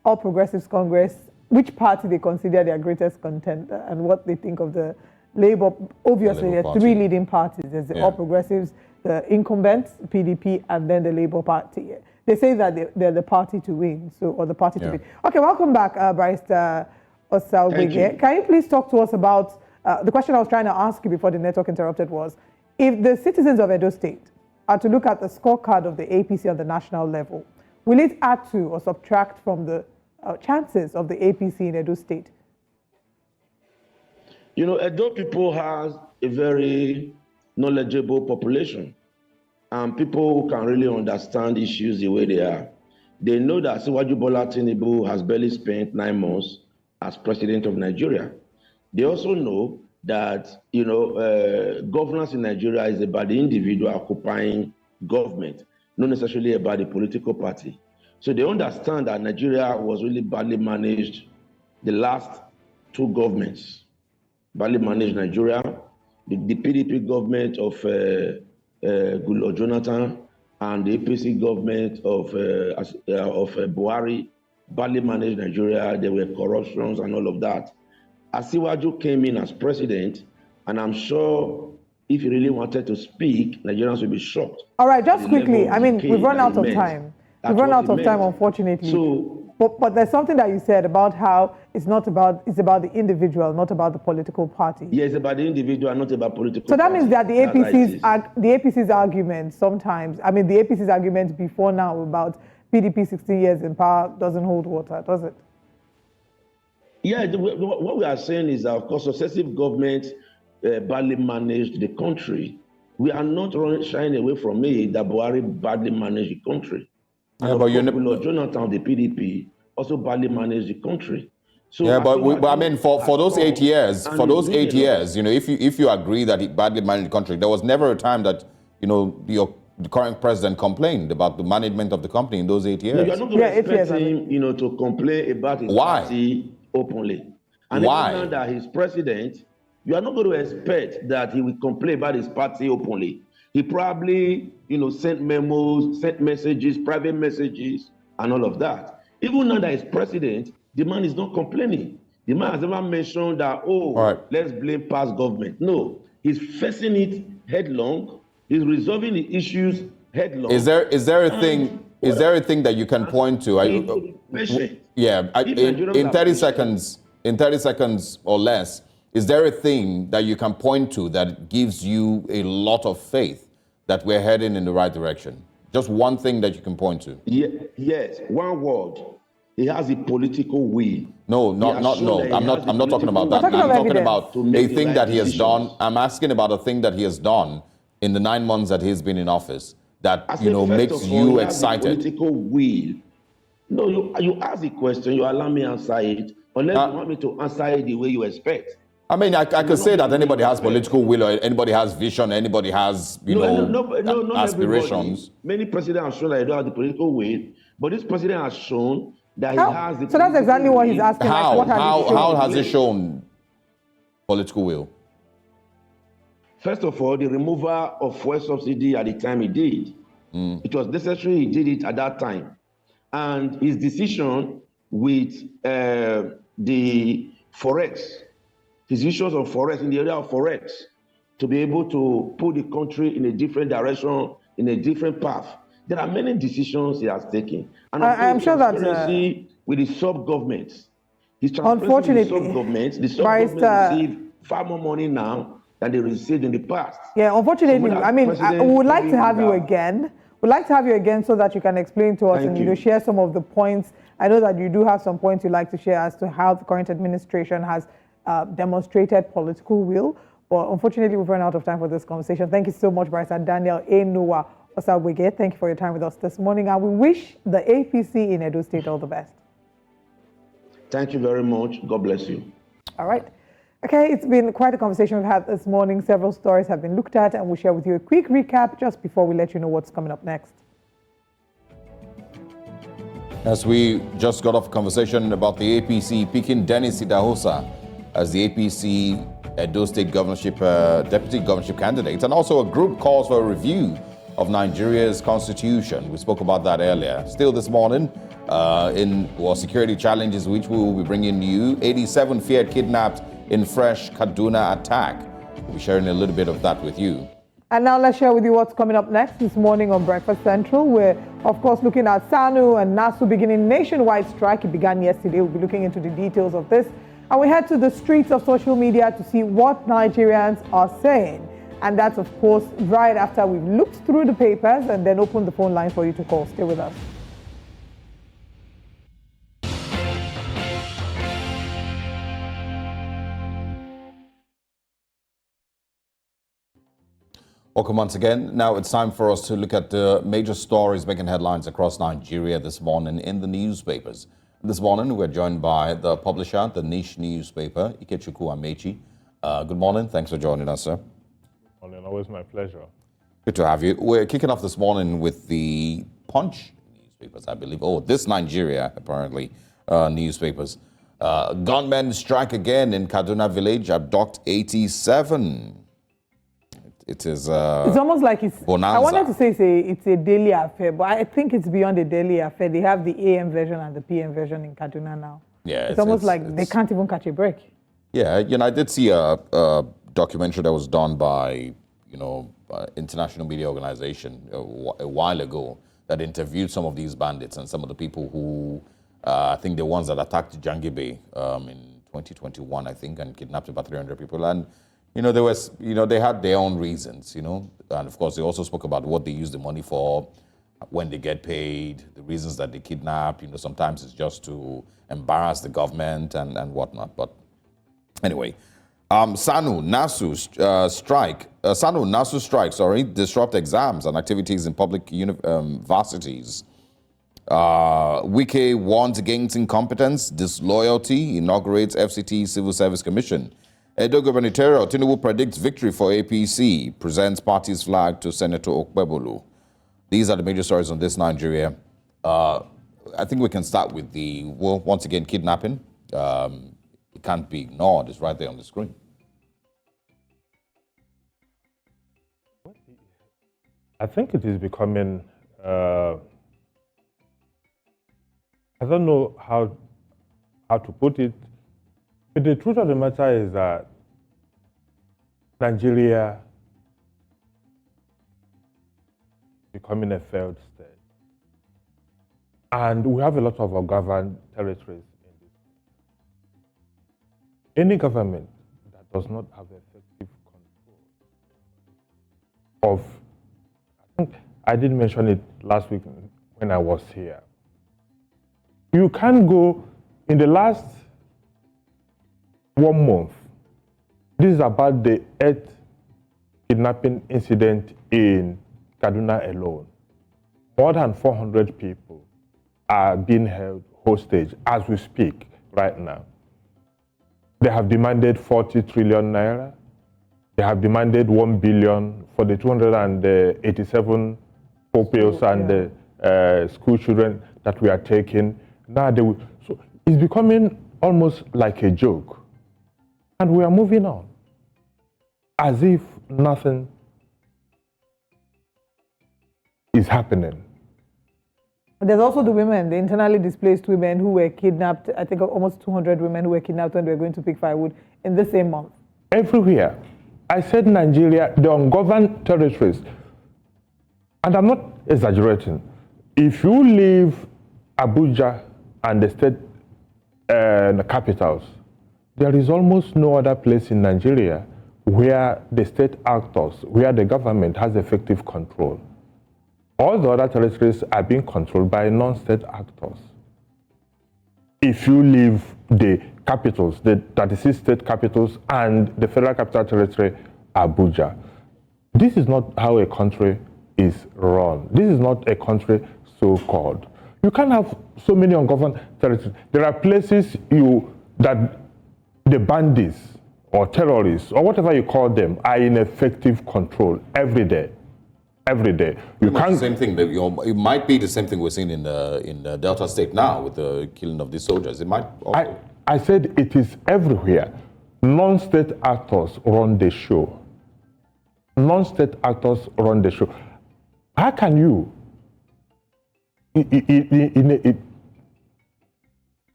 All Progressives Congress, which party they consider their greatest contender, and what they think of the Labour. Obviously, there are three leading parties. There's the All Progressives, the incumbents, PDP, and then the Labour Party. They say that they're the party to win, or the party to win. Okay, welcome back, Barrister Osarogie. Can you please talk to us about the question I was trying to ask you before the network interrupted was, if the citizens of Edo State are to look at the scorecard of the APC on the national level, will it add to or subtract from the chances of the APC in Edo State? Edo people has a very knowledgeable population, and people who can really understand issues the way they are. They know that Asiwaju Bola Tinubu has barely spent 9 months as president of Nigeria. They also know that governance in Nigeria is about the individual occupying government, not necessarily about the political party. So they understand that Nigeria was really badly managed. The last 2 governments badly managed Nigeria. The PDP government of Goodluck Jonathan and the APC government of Buhari badly managed Nigeria. There were corruptions and all of that. Asiwaju came in as president, and I'm sure if he really wanted to speak, Nigerians would be shocked. All right, just quickly. I mean, we've run out of time. We've run out of time, unfortunately. So, but there's something that you said about how it's about the individual, not about the political party. Yeah, it's about the individual, not about political. So that means that the APC's argument sometimes, I mean, the APC's argument before now about PDP 16 years in power doesn't hold water, does it? Yeah, what we are saying is that, of course, successive governments badly managed the country. We are not shying away from it that Buhari badly managed the country. Yeah, but Jonathan, the PDP, also badly managed the country. So yeah, but I mean, for those 8 years, if you agree that he badly managed the country, there was never a time that the current president complained about the management of the company in those 8 years. No, you're not going to expect him, to complain about his party openly. And why? Even now that he's president, you are not going to expect that he will complain about his party openly. He probably, sent memos, sent messages, private messages, and all of that. Even now that he's president, the man is not complaining. The man has never mentioned that, let's blame past government. No, he's facing it headlong. He's resolving the issues headlong. Is there a thing that you can point to? In 30 seconds or less, is there a thing that you can point to that gives you a lot of faith that we're heading in the right direction? Just one thing that you can point to. Yes, one word. He has a political will. No. I'm not talking about that. I'm talking about a thing that he has done. I'm asking about a thing that he has done in the 9 months that he's been in office that makes you excited. Political will. No, you ask the question. You allow me to answer it, unless you want me to answer it the way you expect. I mean, I could say that anybody has political will, or anybody has vision, anybody has, aspirations. Many presidents have shown that they don't have the political will, but this president has shown that he has the. So that's exactly what he's asking. How has he shown political will? First of all, the removal of fuel subsidy at the time he did. It was necessary he did it at that time. And his decision with the Forex, his issues on Forex, in the area of Forex, to be able to put the country in a different direction in a different path. There are many decisions he has taken. And I'm sure that with the sub-governments, unfortunately, the sub-governments receive far more money now than they received in the past. Yeah, unfortunately, I mean, we would like to have you again. We'd like to have you again so that you can explain to us and share some of the points. I know that you do have some points you'd like to share as to how the current administration has demonstrated political will. But unfortunately, we've run out of time for this conversation. Thank you so much, Barrister Daniel A. Noah Osarogie. Thank you for your time with us this morning. And we wish the APC in Edo State all the best. Thank you very much. God bless you. All right. Okay, it's been quite a conversation we've had this morning. Several stories have been looked at, and we'll share with you a quick recap just before we let you know what's coming up next. As we just got off a conversation about the APC picking Dennis Idahosa as the APC Edo State governorship, deputy governorship candidate, and also a group calls for a review of Nigeria's constitution. We spoke about that earlier. Still this morning, security challenges, which we will be bringing you. 87 feared kidnapped in fresh Kaduna attack. We'll be sharing a little bit of that with you. And now let's share with you what's coming up next this morning on Breakfast Central. We're, of course, looking at SANU and NASU beginning nationwide strike. It began yesterday. We'll be looking into the details of this. And we head to the streets of social media to see what Nigerians are saying. And that's, of course, right after we've looked through the papers and then opened the phone lines for you to call. Stay with us. Welcome once again. Now it's time for us to look at the major stories making headlines across Nigeria this morning in the newspapers. This morning we're joined by the publisher, the niche newspaper, Ikechukwu Amechi. Good morning. Thanks for joining us, sir. Good morning. Always my pleasure. Good to have you. We're kicking off this morning with the Punch newspapers, I believe. Oh, This Nigeria, apparently, newspapers. Gunmen strike again in Kaduna village, abduct 87. It is it's almost like it's bonanza. I wanted to say it's a daily affair, but I think it's beyond a daily affair. They have the AM version and the PM version in Kaduna now. Yeah, it's almost like they can't even catch a break. Yeah, I did see a documentary that was done by, international media organization a while ago that interviewed some of these bandits and some of the people who, I think the ones that attacked Jangibe in 2021, I think, and kidnapped about 300 people. And they had their own reasons, and of course they also spoke about what they use the money for, when they get paid, the reasons that they kidnap. Sometimes it's just to embarrass the government and whatnot. But anyway, SANU-NASU strike, disrupt exams and activities in public universities. Wike warns against incompetence, disloyalty, inaugurates FCT Civil Service Commission. Edo Gubernatorial, Tinubu predicts victory for APC, presents party's flag to Senator Okpebholo. These are the major stories on This Nigeria. I think we can start with once again, kidnapping. It can't be ignored. It's right there on the screen. I think it is becoming, I don't know how to put it. But the truth of the matter is that Nigeria is becoming a failed state. And we have a lot of ungoverned territories in this. Any government that does not have effective control of, I think I did mention it last week when I was here. You can't go in the last 1 month. This is about the 8th kidnapping incident in Kaduna alone. More than 400 people are being held hostage as we speak right now. They have demanded 40 trillion naira. They have demanded 1 billion for the 287 pupils and the school children that we are taking. Now so it's becoming almost like a joke. And we are moving on as if nothing is happening. There's also the women, the internally displaced women who were kidnapped. I think almost 200 women who were kidnapped when they were going to pick firewood in the same month. Everywhere. I said Nigeria, the ungoverned territories. And I'm not exaggerating. If you leave Abuja and the state capitals, there is almost no other place in Nigeria where the state actors, where the government has effective control. All the other territories are being controlled by non-state actors. If you leave the capitals, the 36 state capitals and the Federal Capital Territory, Abuja, this is not how a country is run. This is not a country so-called. You can't have so many ungoverned territories. There are places that the bandits or terrorists or whatever you call them are in effective control every day. Every day. You can't. The same thing. It might be the same thing we're seeing in the Delta State now with the killing of these soldiers. It might. Also... I said it is everywhere. Non-state actors run the show. Non-state actors run the show. How can you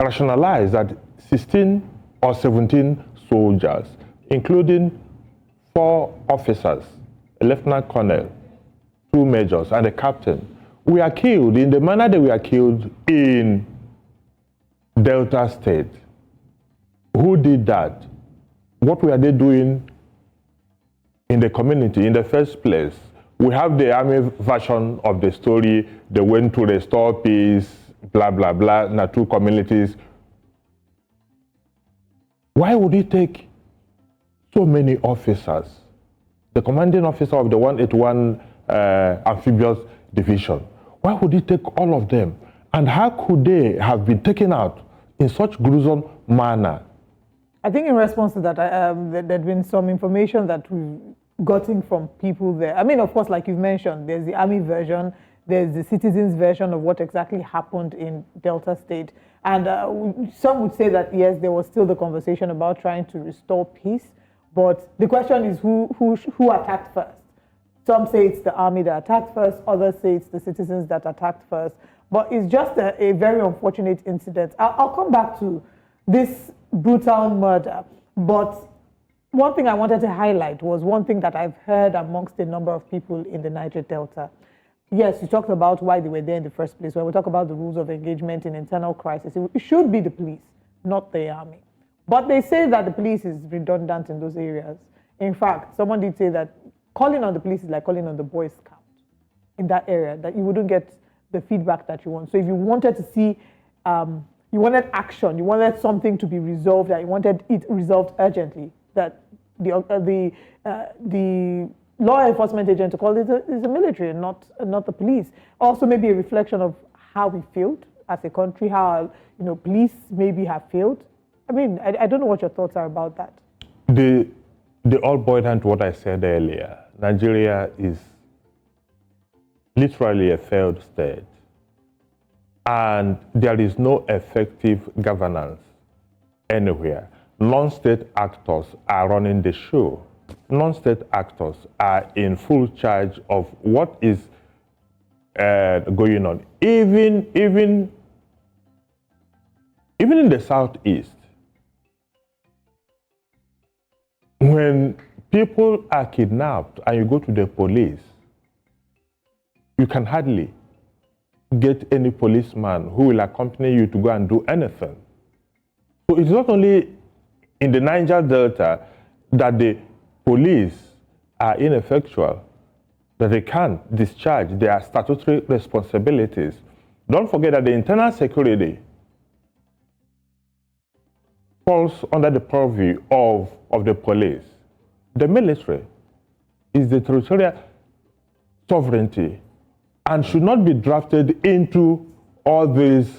rationalize that 16 or 17 soldiers, including 4 officers, a lieutenant colonel, 2 majors, and a captain, were killed in the manner they were killed in Delta State? Who did that? What were they doing in the community in the first place? We have the army version of the story. They went to restore peace, blah, blah, blah, in the 2 communities. Why would it take so many officers? The commanding officer of the 181 Amphibious Division, why would it take all of them? And how could they have been taken out in such gruesome manner? I think in response to that, there's been some information that we've gotten from people there. I mean, of course, like you've mentioned, there's the army version, there's the citizens version of what exactly happened in Delta State. And some would say that, yes, there was still the conversation about trying to restore peace. But the question is who attacked first? Some say it's the army that attacked first, others say it's the citizens that attacked first. But it's just a very unfortunate incident. I'll come back to this brutal murder. But one thing I wanted to highlight was one thing that I've heard amongst a number of people in the Niger Delta. Yes, you talked about why they were there in the first place. When we talk about the rules of engagement in internal crisis, it should be the police, not the army. But they say that the police is redundant in those areas. In fact, someone did say that calling on the police is like calling on the Boy Scout in that area, that you wouldn't get the feedback that you want. So if you wanted to see, you wanted action, you wanted something to be resolved, that you wanted it resolved urgently, that the law enforcement agent to call it is the military and not the police. Also maybe a reflection of how we failed as a country, how police maybe have failed. I mean, I don't know what your thoughts are about that. They all boil down to what I said earlier. Nigeria is literally a failed state. And there is no effective governance anywhere. Non-state actors are running the show. Non-state actors are in full charge of what is going on. Even in the Southeast, when people are kidnapped and you go to the police, you can hardly get any policeman who will accompany you to go and do anything. So it's not only in the Niger Delta that the police are ineffectual, that they can't discharge their statutory responsibilities. Don't forget that the internal security falls under the purview of the police. The military is the territorial sovereignty and should not be drafted into all these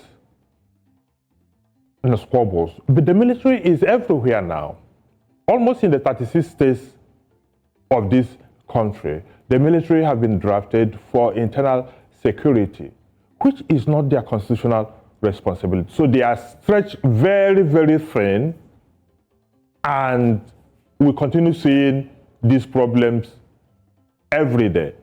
squabbles. But the military is everywhere now, almost in the 36 states of this country. The military have been drafted for internal security, which is not their constitutional responsibility. So they are stretched very, very thin, and we continue seeing these problems every day.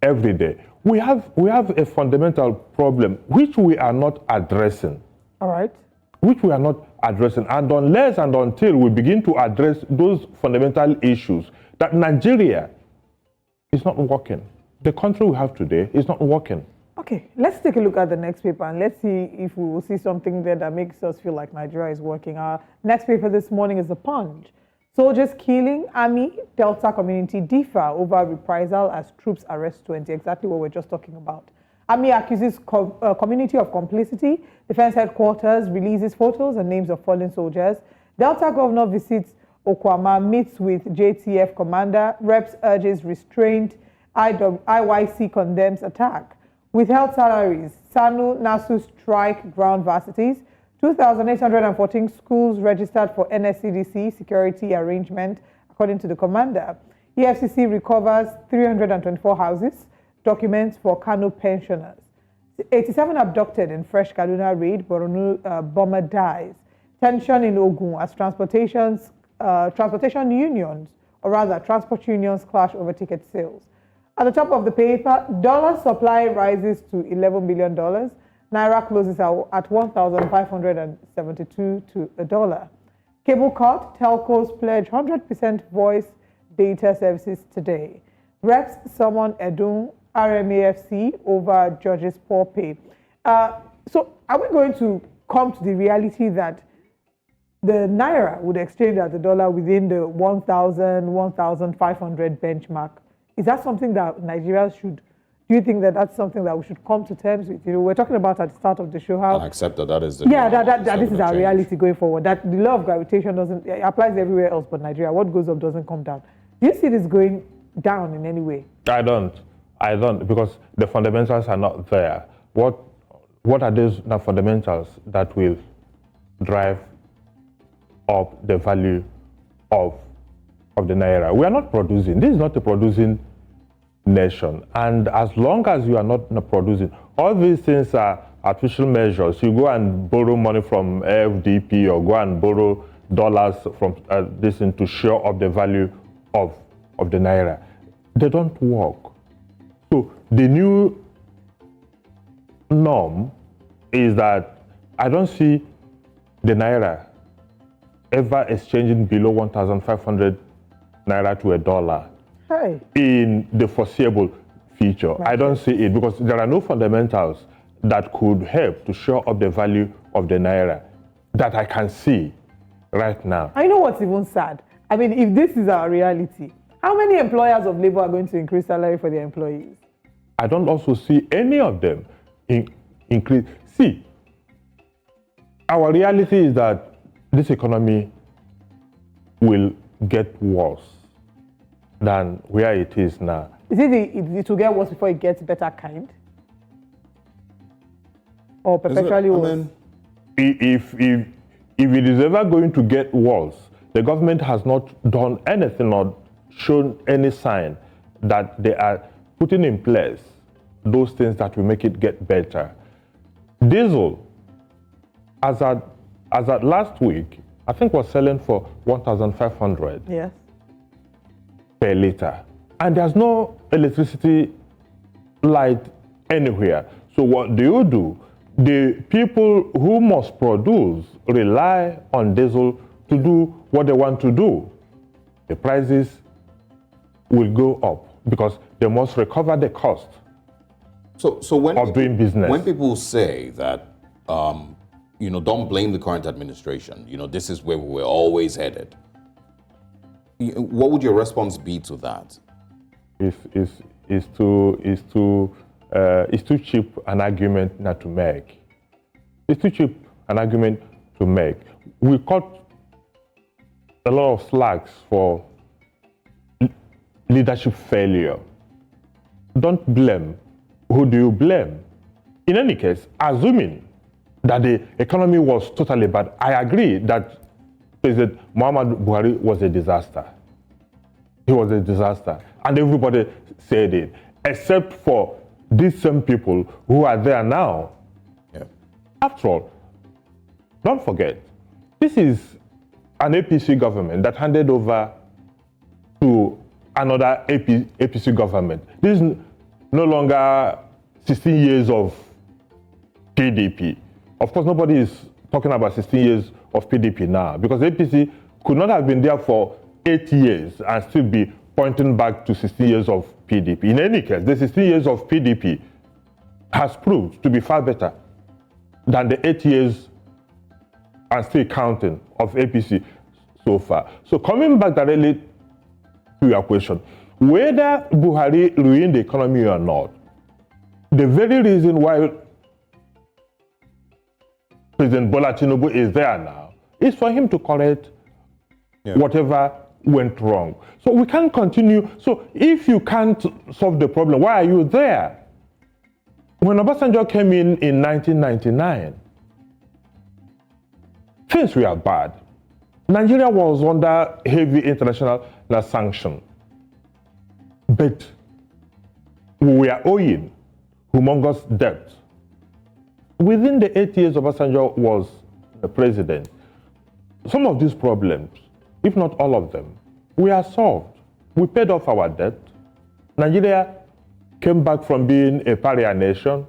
Every day. We have a fundamental problem which we are not addressing. All right. Which we are not addressing. And unless and until we begin to address those fundamental issues, that Nigeria is not working. the country we have today is not working. Okay, let's take a look at the next paper and let's see if we will see something there that makes us feel like Nigeria is working. Our next paper this morning is The Punch. Soldiers killing, Army, Delta community differ over reprisal as troops arrest 20. Exactly what we're just talking about. Army accuses community of complicity. Defense headquarters releases photos and names of fallen soldiers. Delta governor visits Ogbonmwan, meets with JTF commander. Reps urges restraint. IYC condemns attack. Withheld salaries. SANU, NASU strike ground varsities. 2,814 schools registered for NSCDC security arrangement, according to the commander. EFCC recovers 324 houses, documents for Kano pensioners. 87 abducted in fresh Kaduna raid, Borno bomber dies. Tension in Ogun as transportation unions, or rather transport unions clash over ticket sales. At the top of the paper, dollar supply rises to $11 billion. Naira closes at 1,572 to a dollar. Cable cut, telcos pledge 100% voice data services today. Reps summon Edun RMAFC over judges' poor pay. So are we going to come to the reality that the Naira would exchange at the dollar within the 1,000, 1,500 benchmark? Is that something that Nigerians should, do you think that that's something that we should come to terms with? You know, we're talking about at the start of the show how... And accept that that is the... Yeah, that this is our reality going forward. That the law of gravitation doesn't, it applies everywhere else but Nigeria. What goes up doesn't come down. Do you see this going down in any way? I don't, because the fundamentals are not there. What are those fundamentals that will drive up the value of the Naira? We are not producing. This is not a producing nation. And as long as you are not producing, all these things are artificial measures. You go and borrow money from FDP or go and borrow dollars from this thing to show up the value of the Naira. They don't work. So the new norm is that I don't see the Naira ever exchanging below 1,500 Naira to a dollar in the foreseeable future. Right. I don't see it because there are no fundamentals that could help to show up the value of the Naira that I can see right now. I know what's even sad. I mean, if this is our reality, how many employers of labor are going to increase salary for their employees? I don't also see any of them increase. See, our reality is that this economy will get worse than where it is now. Is it will get worse before it gets better kind? Or perpetually worse? If it is ever going to get worse, the government has not done anything or shown any sign that they are putting in place those things that will make it get better. Diesel, as at last week, I think was selling for 1,500 per liter. And there's no electricity light anywhere. So what do? The people who must produce rely on diesel to do what they want to do. The prices will go up because they must recover the cost of doing business. When people say that, don't blame the current administration, this is where we're always headed, what would your response be to that? It's too cheap an argument not to make. It's too cheap an argument to make. We got a lot of slacks for leadership failure. Don't blame. Who do you blame? In any case, assuming that the economy was totally bad, I agree that President Muhammadu Buhari was a disaster. He was a disaster. And everybody said it, except for these same people who are there now. Yeah. After all, don't forget, this is an APC government that handed over to another APC government. This is no longer 16 years of PDP. Of course, nobody is talking about 16 years of PDP now because APC could not have been there for 8 years and still be pointing back to 16 years of PDP. In any case, the 16 years of PDP has proved to be far better than the 8 years and still counting of APC so far. So coming back directly to your question, whether Buhari ruined the economy or not, the very reason why President Bola Tinubu is there now is for him to correct whatever went wrong. So we can't continue. So if you can't solve the problem, why are you there? When Obasanjo came in 1999, things were bad. Nigeria was under heavy international sanction, but we were owing humongous debt. Within the 8 years Obasanjo was the president, some of these problems, if not all of them, were solved. We paid off our debt. Nigeria came back from being a pariah nation,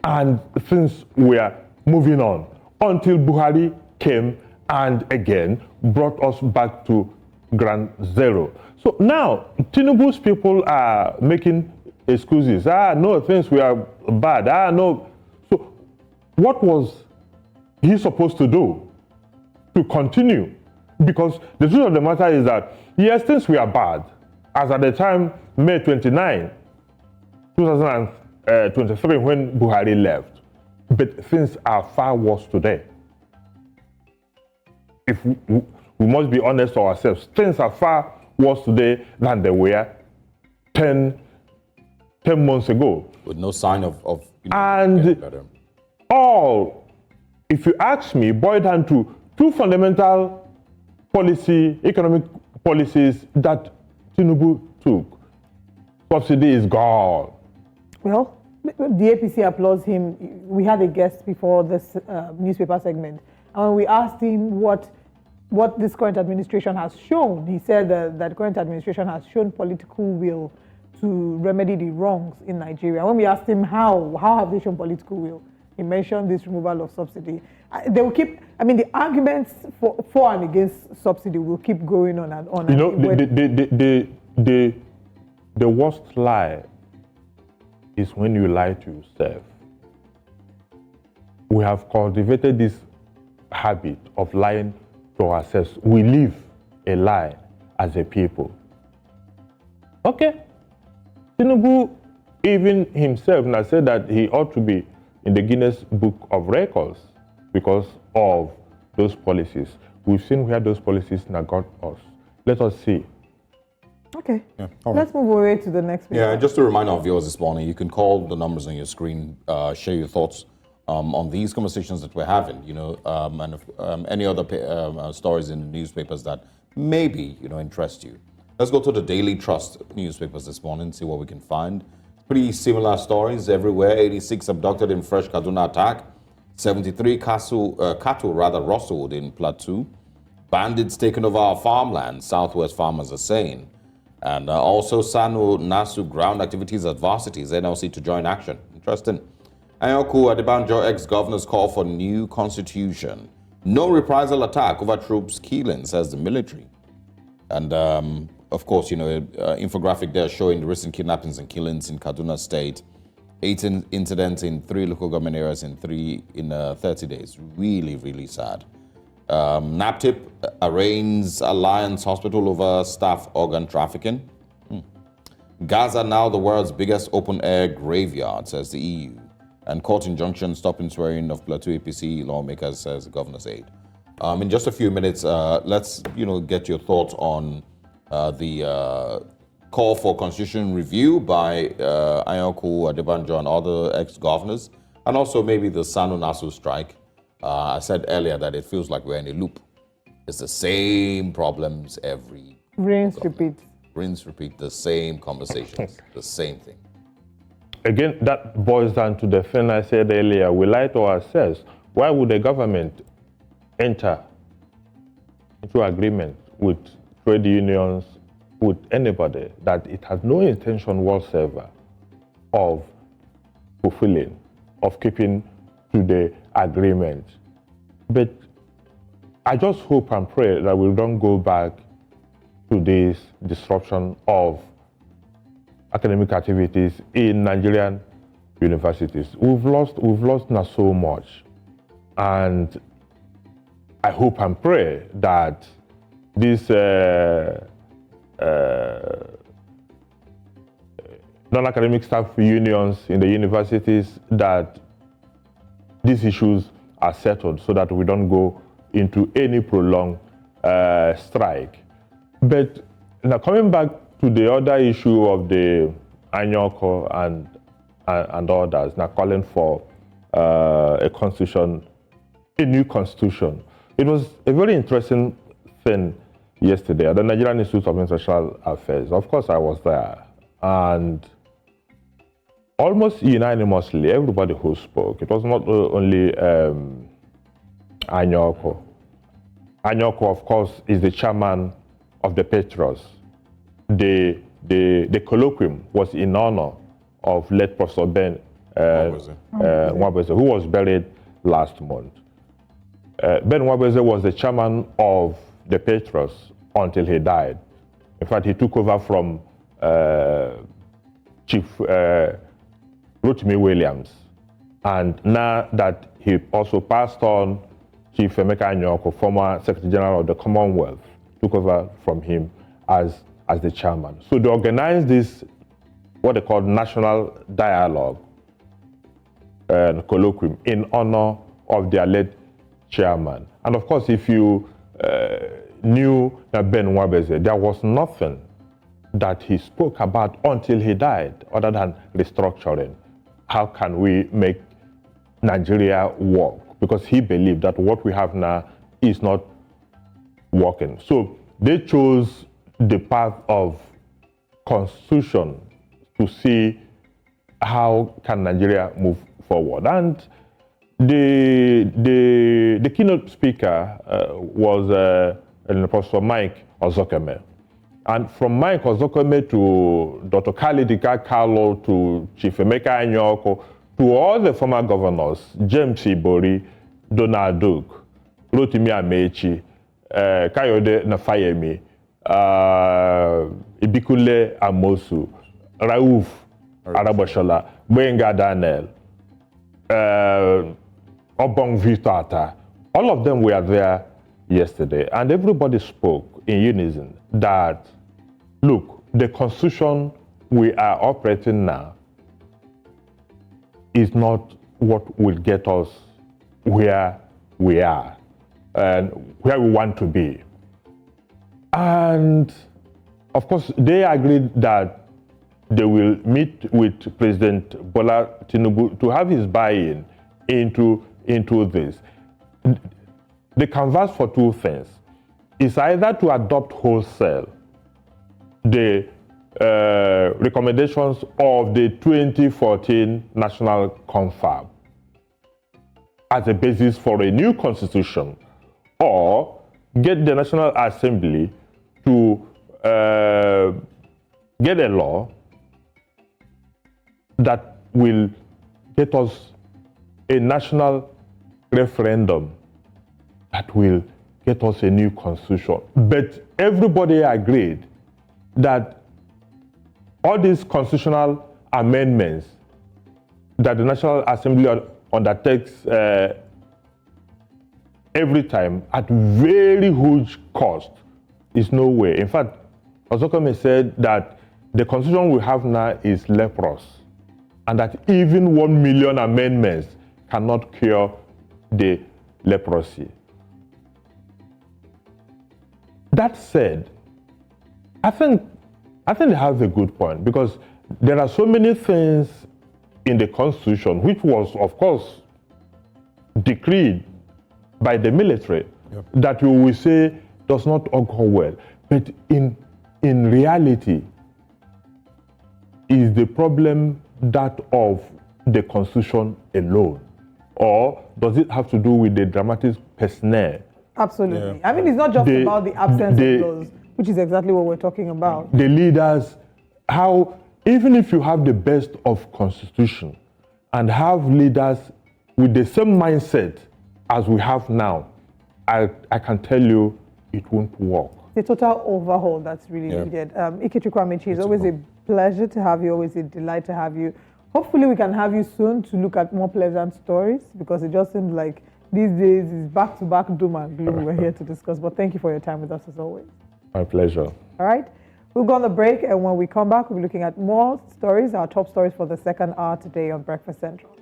and things were moving on until Buhari came and again brought us back to ground zero. So now Tinubu's people are making excuses. No, things were bad. No. So what was he supposed to do to continue? Because the truth of the matter is that, yes, things were bad. As at the time, May 29, 2023, when Buhari left. But things are far worse today. If we must be honest to ourselves, things are far worse today than they were 10 months ago. With no sign of and getting better. All, if you ask me, boil down to two fundamental economic policies that Tinubu took. Subsidy is gone. Well, the APC applauds him. We had a guest before this newspaper segment, and when we asked him what this current administration has shown, he said that the current administration has shown political will to remedy the wrongs in Nigeria. When we asked him how have they shown political will, he mentioned this removal of subsidy. They will keep, the arguments for and against subsidy will keep going on and on. You know, the worst lie is when you lie to yourself. We have cultivated this habit of lying to ourselves. We live a lie as a people. Okay. Tinubu, even himself, now said that he ought to be in the Guinness Book of Records because of those policies. We've seen where those policies now got us. Let us see. Okay. Yeah. Let's move away to the next video. Yeah, just to remind our viewers this morning, you can call the numbers on your screen, share your thoughts on these conversations that we're having, and if, any other stories in the newspapers that maybe, interest you. Let's go to the Daily Trust newspapers this morning, see what we can find. Pretty similar stories everywhere. 86 abducted in fresh Kaduna attack. 73 cattle rustled in Plateau. Bandits taking over our farmland, Southwest farmers are saying. And also Sanu Nasu ground activities at varsities, NLC to join action. Interesting. Anyaoku Adebanjo ex-governors call for new constitution. No reprisal attack over troops killing, says the military. And of course, infographic there showing the recent kidnappings and killings in Kaduna State. 18 incidents in 3 local government areas in 30 days. Really, really sad. NAPTIP arraigns Alliance Hospital over staff organ trafficking. Gaza now the world's biggest open-air graveyard, says the EU. And court injunction stopping swearing of Plateau APC lawmakers, says the governor's aide. In just a few minutes, let's get your thoughts on the call for constitution review by Anyaoku Adebanjo and other ex-governors, and also maybe the Sanu Nasu strike. I said earlier that it feels like we're in a loop. It's the same problems every... Rinse, repeat. Rinse, repeat, the same conversations, the same thing. Again, that boils down to the thing I said earlier. We lie to ourselves. Why would the government enter into agreement with trade unions, with anybody that it has no intention whatsoever of fulfilling, of keeping to the agreement? But I just hope and pray that we don't go back to this disruption of academic activities in Nigerian universities. We've lost now so much. And I hope and pray that these non-academic staff unions in the universities, that these issues are settled so that we don't go into any prolonged strike. But now coming back to the other issue of the Anyaoku and others, now calling for a new constitution. It was a very interesting thing yesterday at the Nigerian Institute of International Affairs. Of course, I was there, and almost unanimously, everybody who spoke, it was not only Anyaoku. Anyaoku, of course, is the chairman of the Patriots. The colloquium was in honor of late Professor Nwabueze, who was buried last month. Nwabueze was the chairman of the Patriots until he died. In fact, he took over from Chief Rotimi Williams. And now that he also passed on, Chief Emeka Anyaoku, former Secretary General of the Commonwealth, took over from him as the chairman. So they organized this, what they call National Dialogue colloquium in honor of their late chairman. And of course, if you knew Nwabueze, there was nothing that he spoke about until he died other than restructuring. How can we make Nigeria work? Because he believed that what we have now is not working. So they chose the path of constitution to see how can Nigeria move forward. And the keynote speaker was Professor Mike Ozokeme. And from Mike Ozokeme to Dr. Khalid Carlo to Chief Emeka Anyaoku to all the former governors, James Ibori, Donald Duke, Rotimi Amechi, Kayode Nafayemi, Ibikule Amosu, Rauf Arabashola, Benga Daniel, Obong Vitata, all of them were there yesterday, and everybody spoke in unison that, look, the constitution we are operating now is not what will get us where we are and where we want to be. And of course, they agreed that they will meet with President Bola Tinubu to have his buy-in into this. They canvassed for two things. It's either to adopt wholesale the recommendations of the 2014 National Confab as a basis for a new constitution, or get the National Assembly to get a law that will get us a national referendum that will get us a new constitution. But everybody agreed that all these constitutional amendments that the National Assembly undertakes every time at very huge cost is no way. In fact, Ozokeme said that the constitution we have now is leprous, and that even 1 million amendments cannot cure the leprosy. That said, I think they have a good point, because there are so many things in the constitution which was, of course, decreed by the military, that we will say does not augur well. But in reality, is the problem that of the constitution alone? Or does it have to do with the dramatic personnel? Absolutely. I mean, it's not just about the absence of laws, which is exactly what we're talking about. The leaders, how, even if you have the best of constitution and have leaders with the same mindset as we have now, I can tell you it won't work. the total overhaul that's really needed. Ikechukwu Amechi, it's always a pleasure to have you, always a delight to have you. Hopefully we can have you soon to look at more pleasant stories, because it just seems like these days is back-to-back doom and gloom we're here to discuss. But thank you for your time with us as always. My pleasure. All right. We'll go on the break, and when we come back, we'll be looking at more stories, our top stories for the second hour today on Breakfast Central.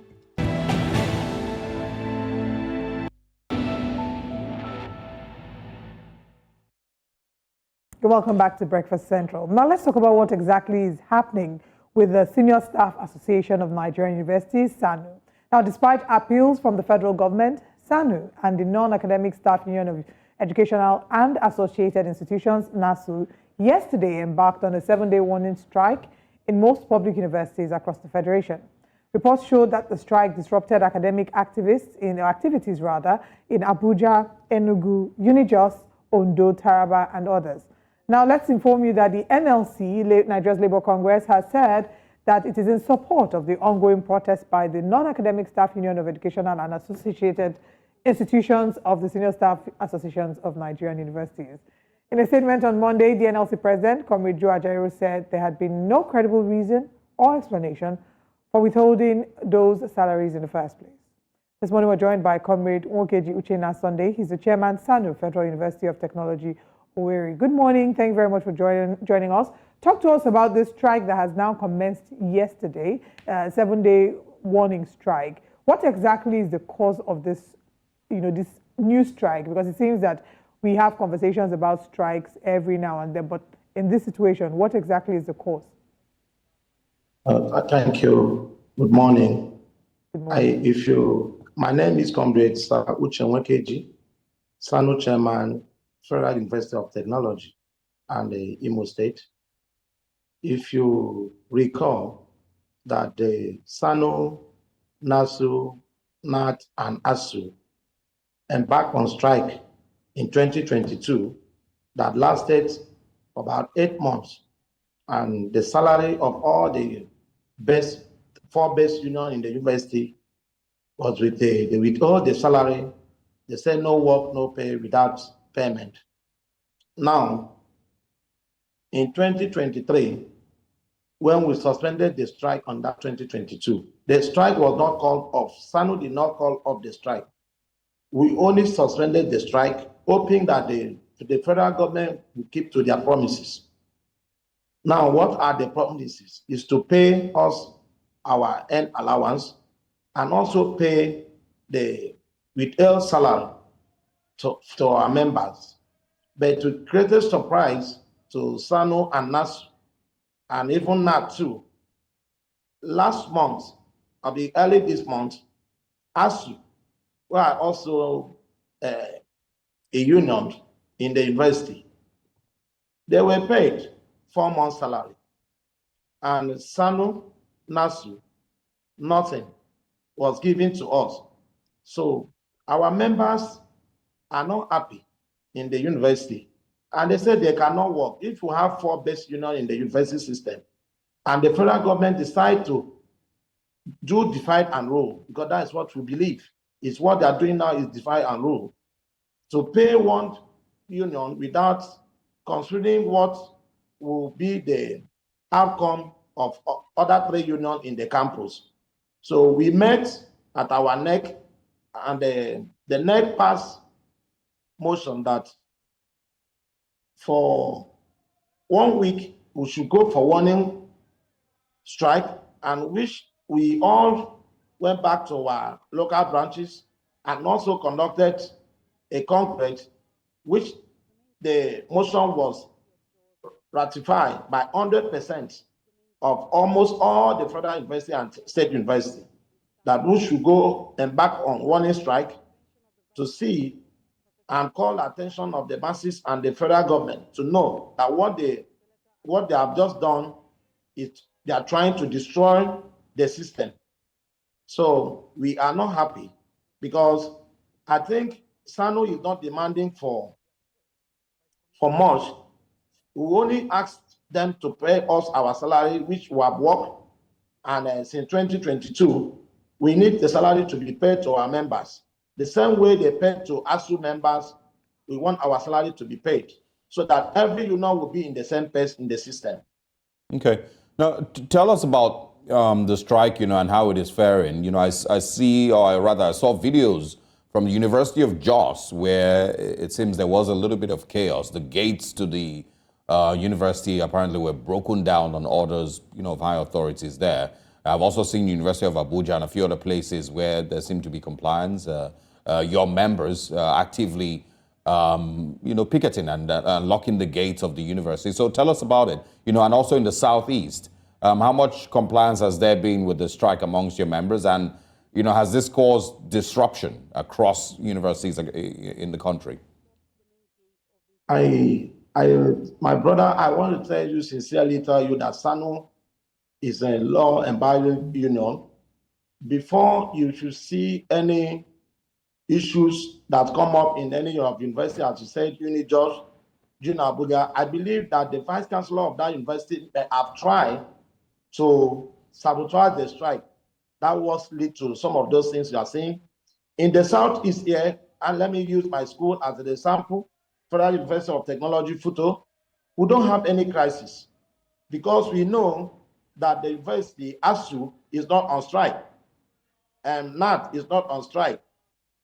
Welcome back to Breakfast Central. Now let's talk about what exactly is happening with the Senior Staff Association of Nigerian Universities, SANU. Now, despite appeals from the federal government, SANU and the Non-Academic Staff Union of Educational and Associated Institutions, NASU, yesterday embarked on a 7-day warning strike in most public universities across the federation. Reports showed that the strike disrupted academic activities in Abuja, Enugu, Unijos, Ondo, Taraba, and others. Now, let's inform you that the NLC, Nigeria's Labour Congress, has said that it is in support of the ongoing protest by the Non-Academic Staff Union of Educational and Associated Institutions of the Senior Staff Associations of Nigerian Universities. In a statement on Monday, the NLC president, Comrade Joe Ajaero, said there had been no credible reason or explanation for withholding those salaries in the first place. This morning, we're joined by Comrade Nwokeji Uchenna Sunday. He's the chairman, SANU, Federal University of Technology, Owerri. Good morning. Thank you very much for joining us. Talk to us about this strike that has now commenced yesterday, 7-day warning strike. What exactly is the cause of this, this new strike? Because it seems that we have conversations about strikes every now and then, but in this situation, what exactly is the cause? Thank you. Good morning. Good morning. My name is Comrade Uche Nwokeji, SANU chairman, Federal University of Technology and Imo State. If you recall that the SANU, NASU, NAT, and ASU embarked on strike in 2022 that lasted about 8 months, and the salary of all the four best unions in the university was they withhold the salary. They said no work, no pay, without payment. Now, in 2023, when we suspended the strike on that 2022, the strike was not called off. SANU did not call off the strike. We only suspended the strike, hoping that the federal government will keep to their promises. Now, what are the promises? Is to pay us our end allowance and also pay the withheld salary to our members. But to greatest surprise to SANU and NASU, and even NAT too, last month, early this month, ASU, who are also a union in the university, they were paid 4 months' salary. And SANU, NASU, nothing was given to us. So our members are not happy in the university. And they said they cannot work. If you have 4 best unions in the university system, and the federal government decide to do divide and rule, because that is what we believe, is what they are doing now is divide and rule, to pay one union without considering what will be the outcome of other 3 unions in the campus. So we met at our NEC, and the NEC passed motion that for 1 week we should go for warning strike, and which we all went back to our local branches and also conducted a congress, which the motion was ratified by 100% of almost all the federal university and state university, that we should go embark on warning strike to see and call attention of the masses and the federal government to know that what they have just done is they are trying to destroy the system. So we are not happy, because I think SANU is not demanding for much. We only asked them to pay us our salary, which we have worked, and since 2022, we need the salary to be paid to our members. The same way they pay to ASU members, we want our salary to be paid. so that every union will be in the same place in the system. Okay. Now, tell us about the strike, and how it is faring. I see, or rather, I saw videos from the University of Jos where it seems there was a little bit of chaos. The gates to the university apparently were broken down on orders, of high authorities there. I've also seen University of Abuja and a few other places where there seemed to be compliance. Your members actively, picketing and locking the gates of the university. So tell us about it. And also in the southeast, how much compliance has there been with the strike amongst your members? And, has this caused disruption across universities in the country? My brother, I want to sincerely tell you that SANU is a law-abiding union. Before you should see any issues that come up in any of university, as you said, Unijos, Abuja, I believe that the vice chancellor of that university have tried to sabotage the strike. That was lead to some of those things you are seeing. In the southeast here, and let me use my school as an example, Federal University of Technology, Futo, we don't have any crisis because we know that the university, ASU, is not on strike, and NAT is not on strike.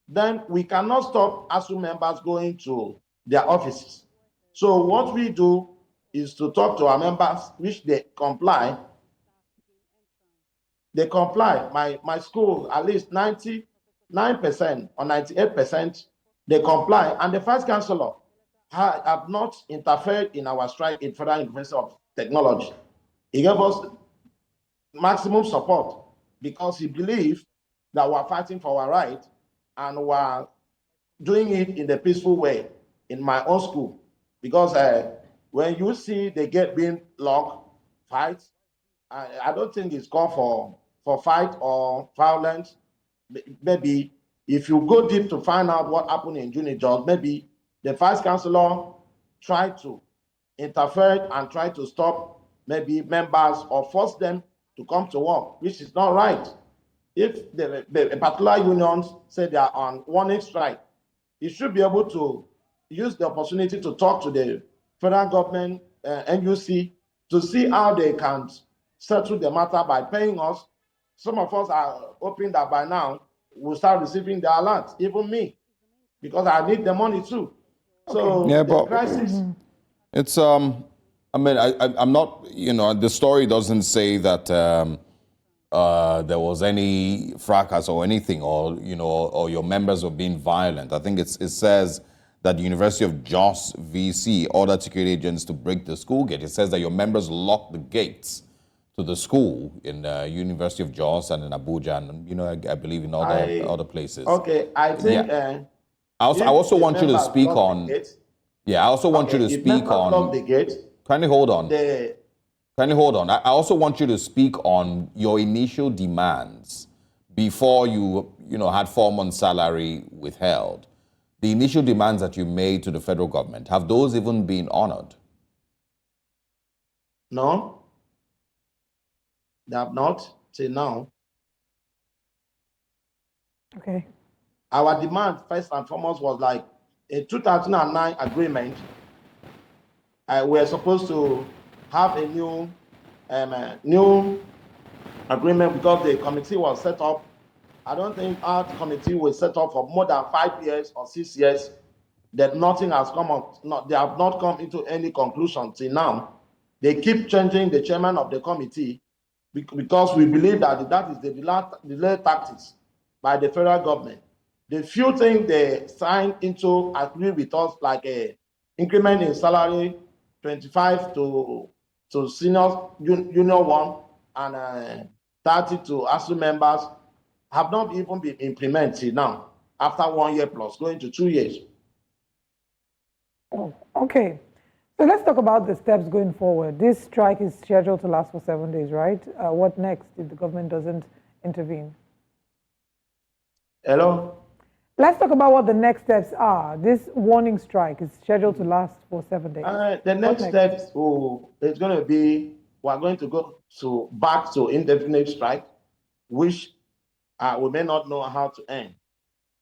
Then we cannot stop ASU members going to their offices. So what we do is to talk to our members, which they comply. They comply. My school, at least 99% or 98%, they comply. And the vice chancellor have not interfered in our strike in Federal University of Technology. He gave us maximum support because he believed that we're fighting for our right and we're doing it in a peaceful way in my own school. Because when you see the gate being locked, fight, I don't think it's called for fight or violence. Maybe if you go deep to find out what happened in Unijos, maybe the vice chancellor tried to interfere and try to stop maybe members or force them to come to work, which is not right. If the particular unions say they are on warning strike, it should be able to use the opportunity to talk to the federal government, NUC, to see how they can settle the matter by paying us. Some of us are hoping that by now we'll start receiving the alerts, even me, because I need the money too. So yeah, the crisis. It's I'm not, the story doesn't say that there was any fracas or anything, or or your members were being violent. I think it says that the University of Jos VC ordered security agents to break the school gate. It says that your members locked the gates to the school in University of Jos and in Abuja, and I believe in other places. Okay, I think. Yeah. I also want you to speak on. Yeah, I also want you to speak on. The gate, kindly hold on. Kindly hold on. I also want you to speak on your initial demands before you had 4 months' salary withheld. The initial demands that you made to the federal government, have those even been honored? No, they have not till now. Okay. Our demand, first and foremost, was like a 2009 agreement. We're supposed to have a new agreement because the committee was set up. I don't think our committee was set up for more than 5 years or 6 years. That nothing has come up. They have not come into any conclusion till now. They keep changing the chairman of the committee because we believe that that is the delay tactics by the federal government. The few things they signed into agree with us, like a increment in salary, 25 to senior junior 1 and 30 to ASU members, have not even been implemented now after 1 year plus, going to 2 years. Oh, okay. So let's talk about the steps going forward. This strike is scheduled to last for 7 days, right? What next if the government doesn't intervene? Hello? Let's talk about what the next steps are. This warning strike is scheduled to last for 7 days. The next steps is going to be, we're going to go back to indefinite strike, which we may not know how to end.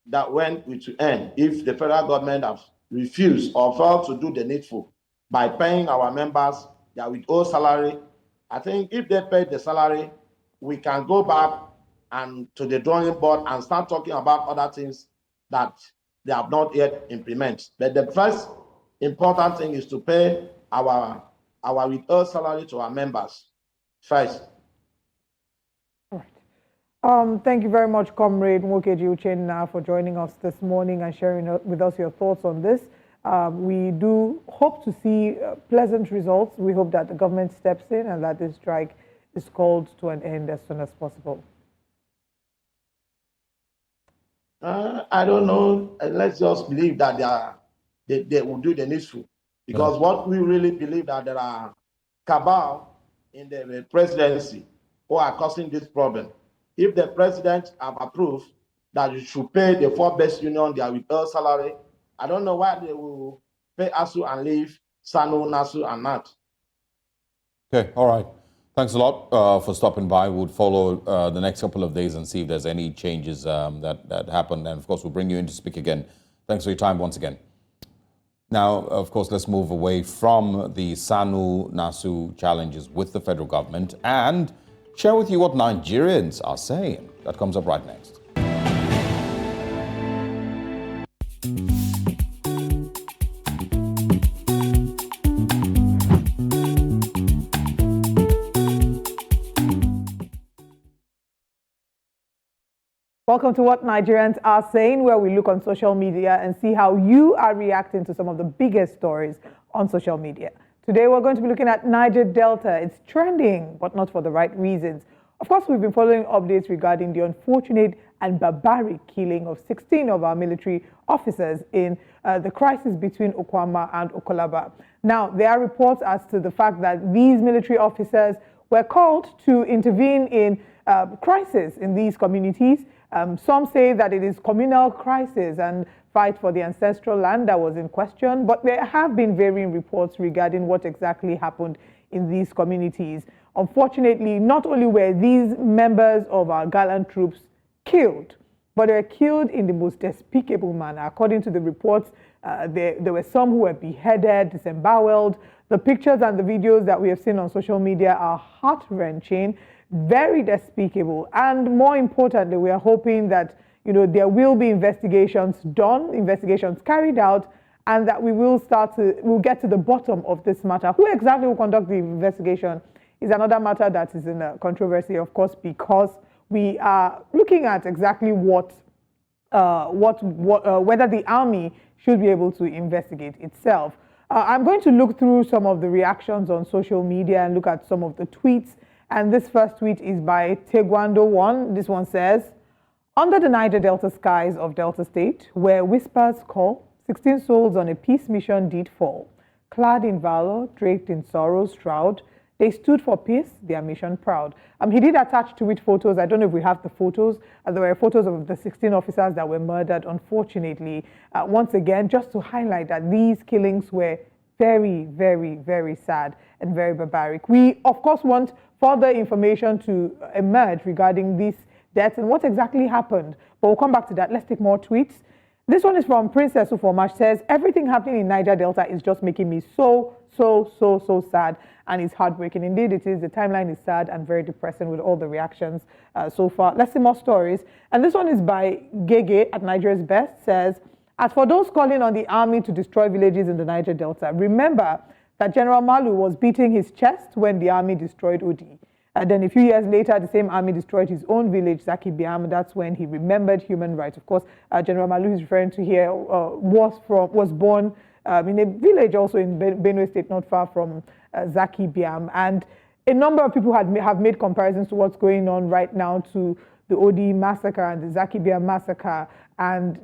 That when it will end, if the federal government has refused or failed to do the needful by paying our members their withhold salary. I think if they pay the salary, we can go back and to the drawing board and start talking about other things that they have not yet implemented. But the first important thing is to pay our withhold salary to our members first. Thank you very much, Comrade Nwokeji Uchenna, for joining us this morning and sharing with us your thoughts on this. We do hope to see pleasant results. We hope that the government steps in and that this strike is called to an end as soon as possible. I don't know. Let's just believe that they will do the needful. Because what we really believe that there are cabal in the presidency who are causing this problem. If the president have approved that you should pay the 4 best union their withheld salary, I don't know why they will pay ASU and leave SANU, NASU, and NAT. Okay, all right. Thanks a lot for stopping by. We'll follow the next couple of days and see if there's any changes that happen. And of course, we'll bring you in to speak again. Thanks for your time once again. Now, of course, let's move away from the SANU-NASU challenges with the federal government and share with you what Nigerians are saying. That comes up right next. Welcome to What Nigerians Are Saying, where we look on social media and see how you are reacting to some of the biggest stories on social media. Today, we're going to be looking at Niger Delta. It's trending, but not for the right reasons. Of course, we've been following updates regarding the unfortunate and barbaric killing of 16 of our military officers in the crisis between Ogbonmwan and Okolaba. Now, there are reports as to the fact that these military officers were called to intervene in crisis in these communities. Some say that it is communal crisis and fight for the ancestral land that was in question, but there have been varying reports regarding what exactly happened in these communities. Unfortunately, not only were these members of our gallant troops killed, but they were killed in the most despicable manner. According to the reports, there were some who were beheaded, disemboweled. The pictures and the videos that we have seen on social media are heart-wrenching, very despicable, and more importantly, we are hoping that there will be investigations done, investigations carried out, and that we'll get to the bottom of this matter. Who exactly will conduct the investigation is another matter that is in controversy, of course, because we are looking at exactly whether the army should be able to investigate itself. I'm going to look through some of the reactions on social media and look at some of the tweets. And this first tweet is by Tegwando1. This one says, under the Niger Delta skies of Delta State, where whispers call, 16 souls on a peace mission did fall. Clad in valor, draped in sorrow's shroud, they stood for peace, their mission proud. He did attach to it photos. I don't know if we have the photos. There were photos of the 16 officers that were murdered, unfortunately. Once again, just to highlight that these killings were very, very, very sad and very barbaric. We, of course, want further information to emerge regarding these deaths and what exactly happened. But we'll come back to that. Let's take more tweets. This one is from Princess Ufomash. Says, everything happening in Niger Delta is just making me so sad, and it's heartbreaking. Indeed, it is. The timeline is sad and very depressing with all the reactions so far. Let's see more stories. And this one is by Gege at Nigeria's Best. Says, as for those calling on the army to destroy villages in the Niger Delta, remember that General Malu was beating his chest when the army destroyed Odi. Then a few years later, the same army destroyed his own village, Zaki Biam. That's when he remembered human rights. Of course, General Malu is referring to here was born in a village also in Benue State, not far from Zaki Biam. And a number of people have made comparisons to what's going on right now to the Odi massacre and the Zaki Biam massacre. And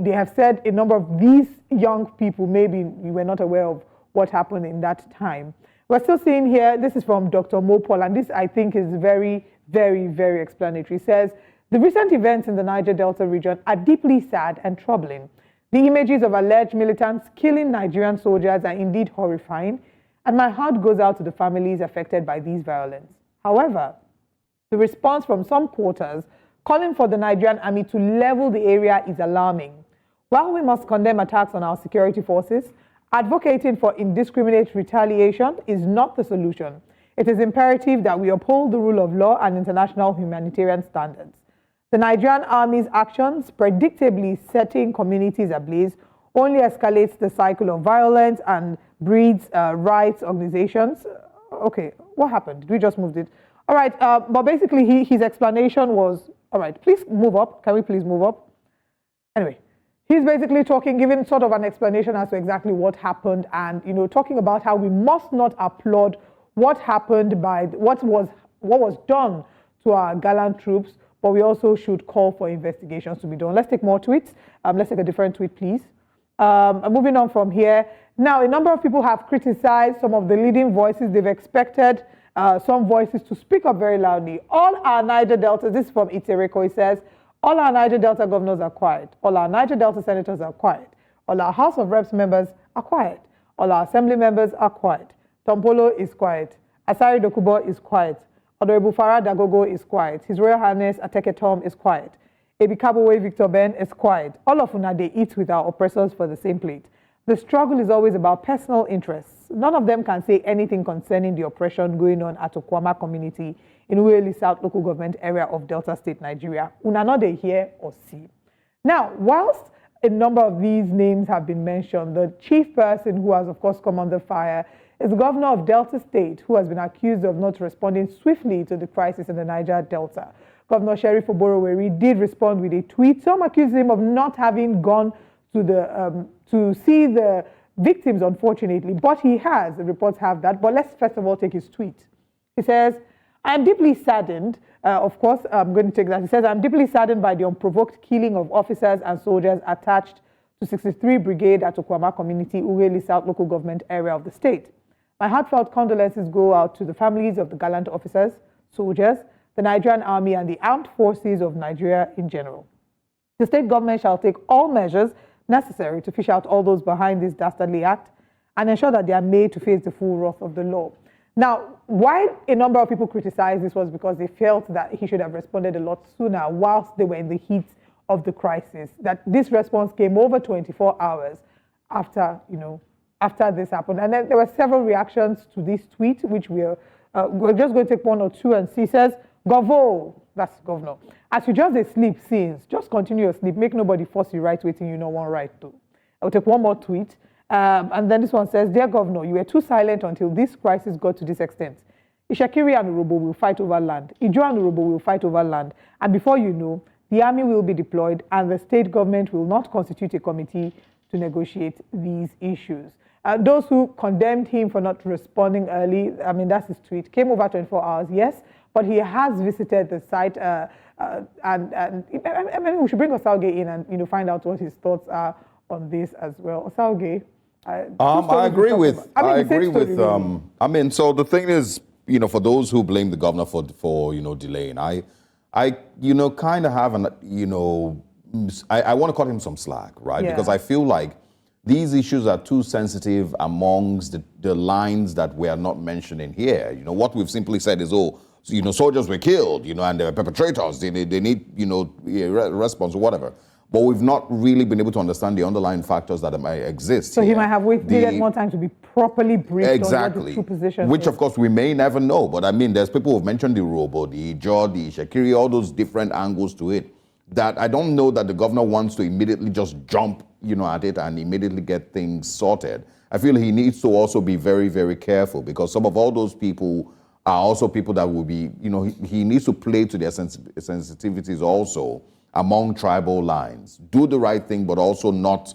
they have said a number of these young people, maybe you were not aware of what happened in that time. We're still seeing here, this is from Dr. Mopol, and this I think is very, very, very explanatory. It says, the recent events in the Niger Delta region are deeply sad and troubling. The images of alleged militants killing Nigerian soldiers are indeed horrifying, and my heart goes out to the families affected by these violence. However, the response from some quarters calling for the Nigerian army to level the area is alarming. While we must condemn attacks on our security forces, Advocating for indiscriminate retaliation is not the solution. It is imperative that we uphold the rule of law and international humanitarian standards. The Nigerian Army's actions, predictably setting communities ablaze, only escalates the cycle of violence and breeds rights organizations. Okay, what happened? We just moved it. All right, but basically his explanation was, all right, please move up. Can we please move up? Anyway, he's basically giving sort of an explanation as to exactly what happened and, talking about how we must not applaud what happened what was done to our gallant troops, but we also should call for investigations to be done. Let's take more tweets. Let's take a different tweet, please. Moving on from here. Now, a number of people have criticized some of the leading voices. They've expected some voices to speak up very loudly. All our Niger Delta, this is from Itereko, he says, all our Niger Delta governors are quiet. All our Niger Delta senators are quiet. All our House of Reps members are quiet. All our assembly members are quiet. Tompolo is quiet. Asari Dokubo is quiet. Honorable Farah Dagogo is quiet. His Royal Highness Ateke Tom is quiet. Ebikabowe Victor Ben is quiet. All of una, they eat with our oppressors for the same plate. The struggle is always about personal interests. None of them can say anything concerning the oppression going on at Okwama community in Nwelih South local government area of Delta State, Nigeria. Una not they hear or see. Now, whilst a number of these names have been mentioned, the chief person who has, of course, come under fire is the governor of Delta State, who has been accused of not responding swiftly to the crisis in the Niger Delta. Governor Sheriff Oboroweri did respond with a tweet. Some accused him of not having gone to to see the victims, unfortunately, but he has. The reports have that. But let's first of all take his tweet. He says, I am deeply saddened. Of course, I'm going to take that. He says, I'm deeply saddened by the unprovoked killing of officers and soldiers attached to 63 Brigade at Okwama Community, Nwelih South local government area of the state. My heartfelt condolences go out to the families of the gallant officers, soldiers, the Nigerian Army, and the armed forces of Nigeria in general. The state government shall take all measures necessary to fish out all those behind this dastardly act and ensure that they are made to face the full wrath of the law. Now, why a number of people criticized this was because they felt that he should have responded a lot sooner whilst they were in the heat of the crisis, that this response came over 24 hours after, after this happened. And then there were several reactions to this tweet, which we're just going to take one or two and see. It says, Govo, that's governor, as you just sleep since, just continue your sleep. Make nobody force you right waiting you know one right to. I'll take one more tweet. And then this one says, Dear Governor, you were too silent until this crisis got to this extent. Ishakiri and Urobo will fight over land. Ijo and Urobo will fight over land. And before you know, the army will be deployed and the state government will not constitute a committee to negotiate these issues. Those who condemned him for not responding early, I mean, that's his tweet, came over 24 hours, yes, but he has visited the site and we should bring Osarogie in and find out what his thoughts are on this as well. Osarogie. I agree with. So the thing is, for those who blame the governor for delaying, I kind of have an, I want to cut him some slack, right? Yeah. Because I feel like these issues are too sensitive amongst the lines that we are not mentioning here. What we've simply said is, soldiers were killed, and they were perpetrators. They need, response or whatever. But we've not really been able to understand the underlying factors that might exist. So he might have needed more time to be properly briefed on what the true position which is. Of course we may never know. But I mean, there's people who've mentioned the Robo, the Ijo, the Shakiri, all those different angles to it that I don't know that the governor wants to immediately just jump, at it and immediately get things sorted. I feel he needs to also be very, very careful because some of all those people are also people that will be, he needs to play to their sensitivities also among tribal lines. Do the right thing, but also not,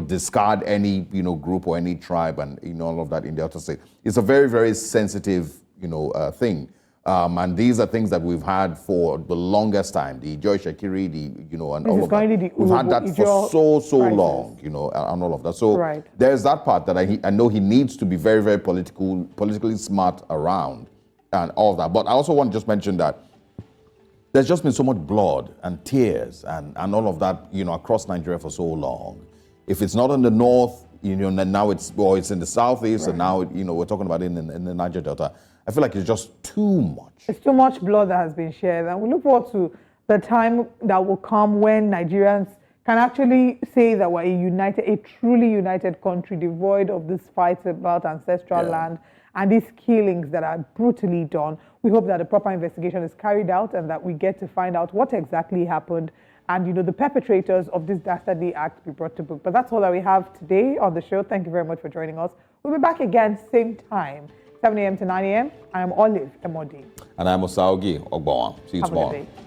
discard any, group or any tribe and, all of that in the outer state. It's a very, very sensitive, thing. And these are things that we've had for the longest time. The Ijo Shakiri, and all of that. We've had that for so long, and all of that. So there's that part that I know he needs to be very, very politically smart around and all of that. But I also want to just mention that there's just been so much blood and tears and all of that, across Nigeria for so long. If it's not in the north, now it's in the southeast, and now, we're talking about it in the Niger Delta. I feel like it's just too much. It's too much blood that has been shared. And we look forward to the time that will come when Nigerians can actually say that we're a truly united country, devoid of this fight about ancestral land and these killings that are brutally done. We hope that a proper investigation is carried out and that we get to find out what exactly happened and, the perpetrators of this dastardly act be brought to book. But that's all that we have today on the show. Thank you very much for joining us. We'll be back again same time, 7 a.m. to 9 a.m. I am Emodi. And I'm Osarogie Ogbonmwan. See you tomorrow. Have a good day.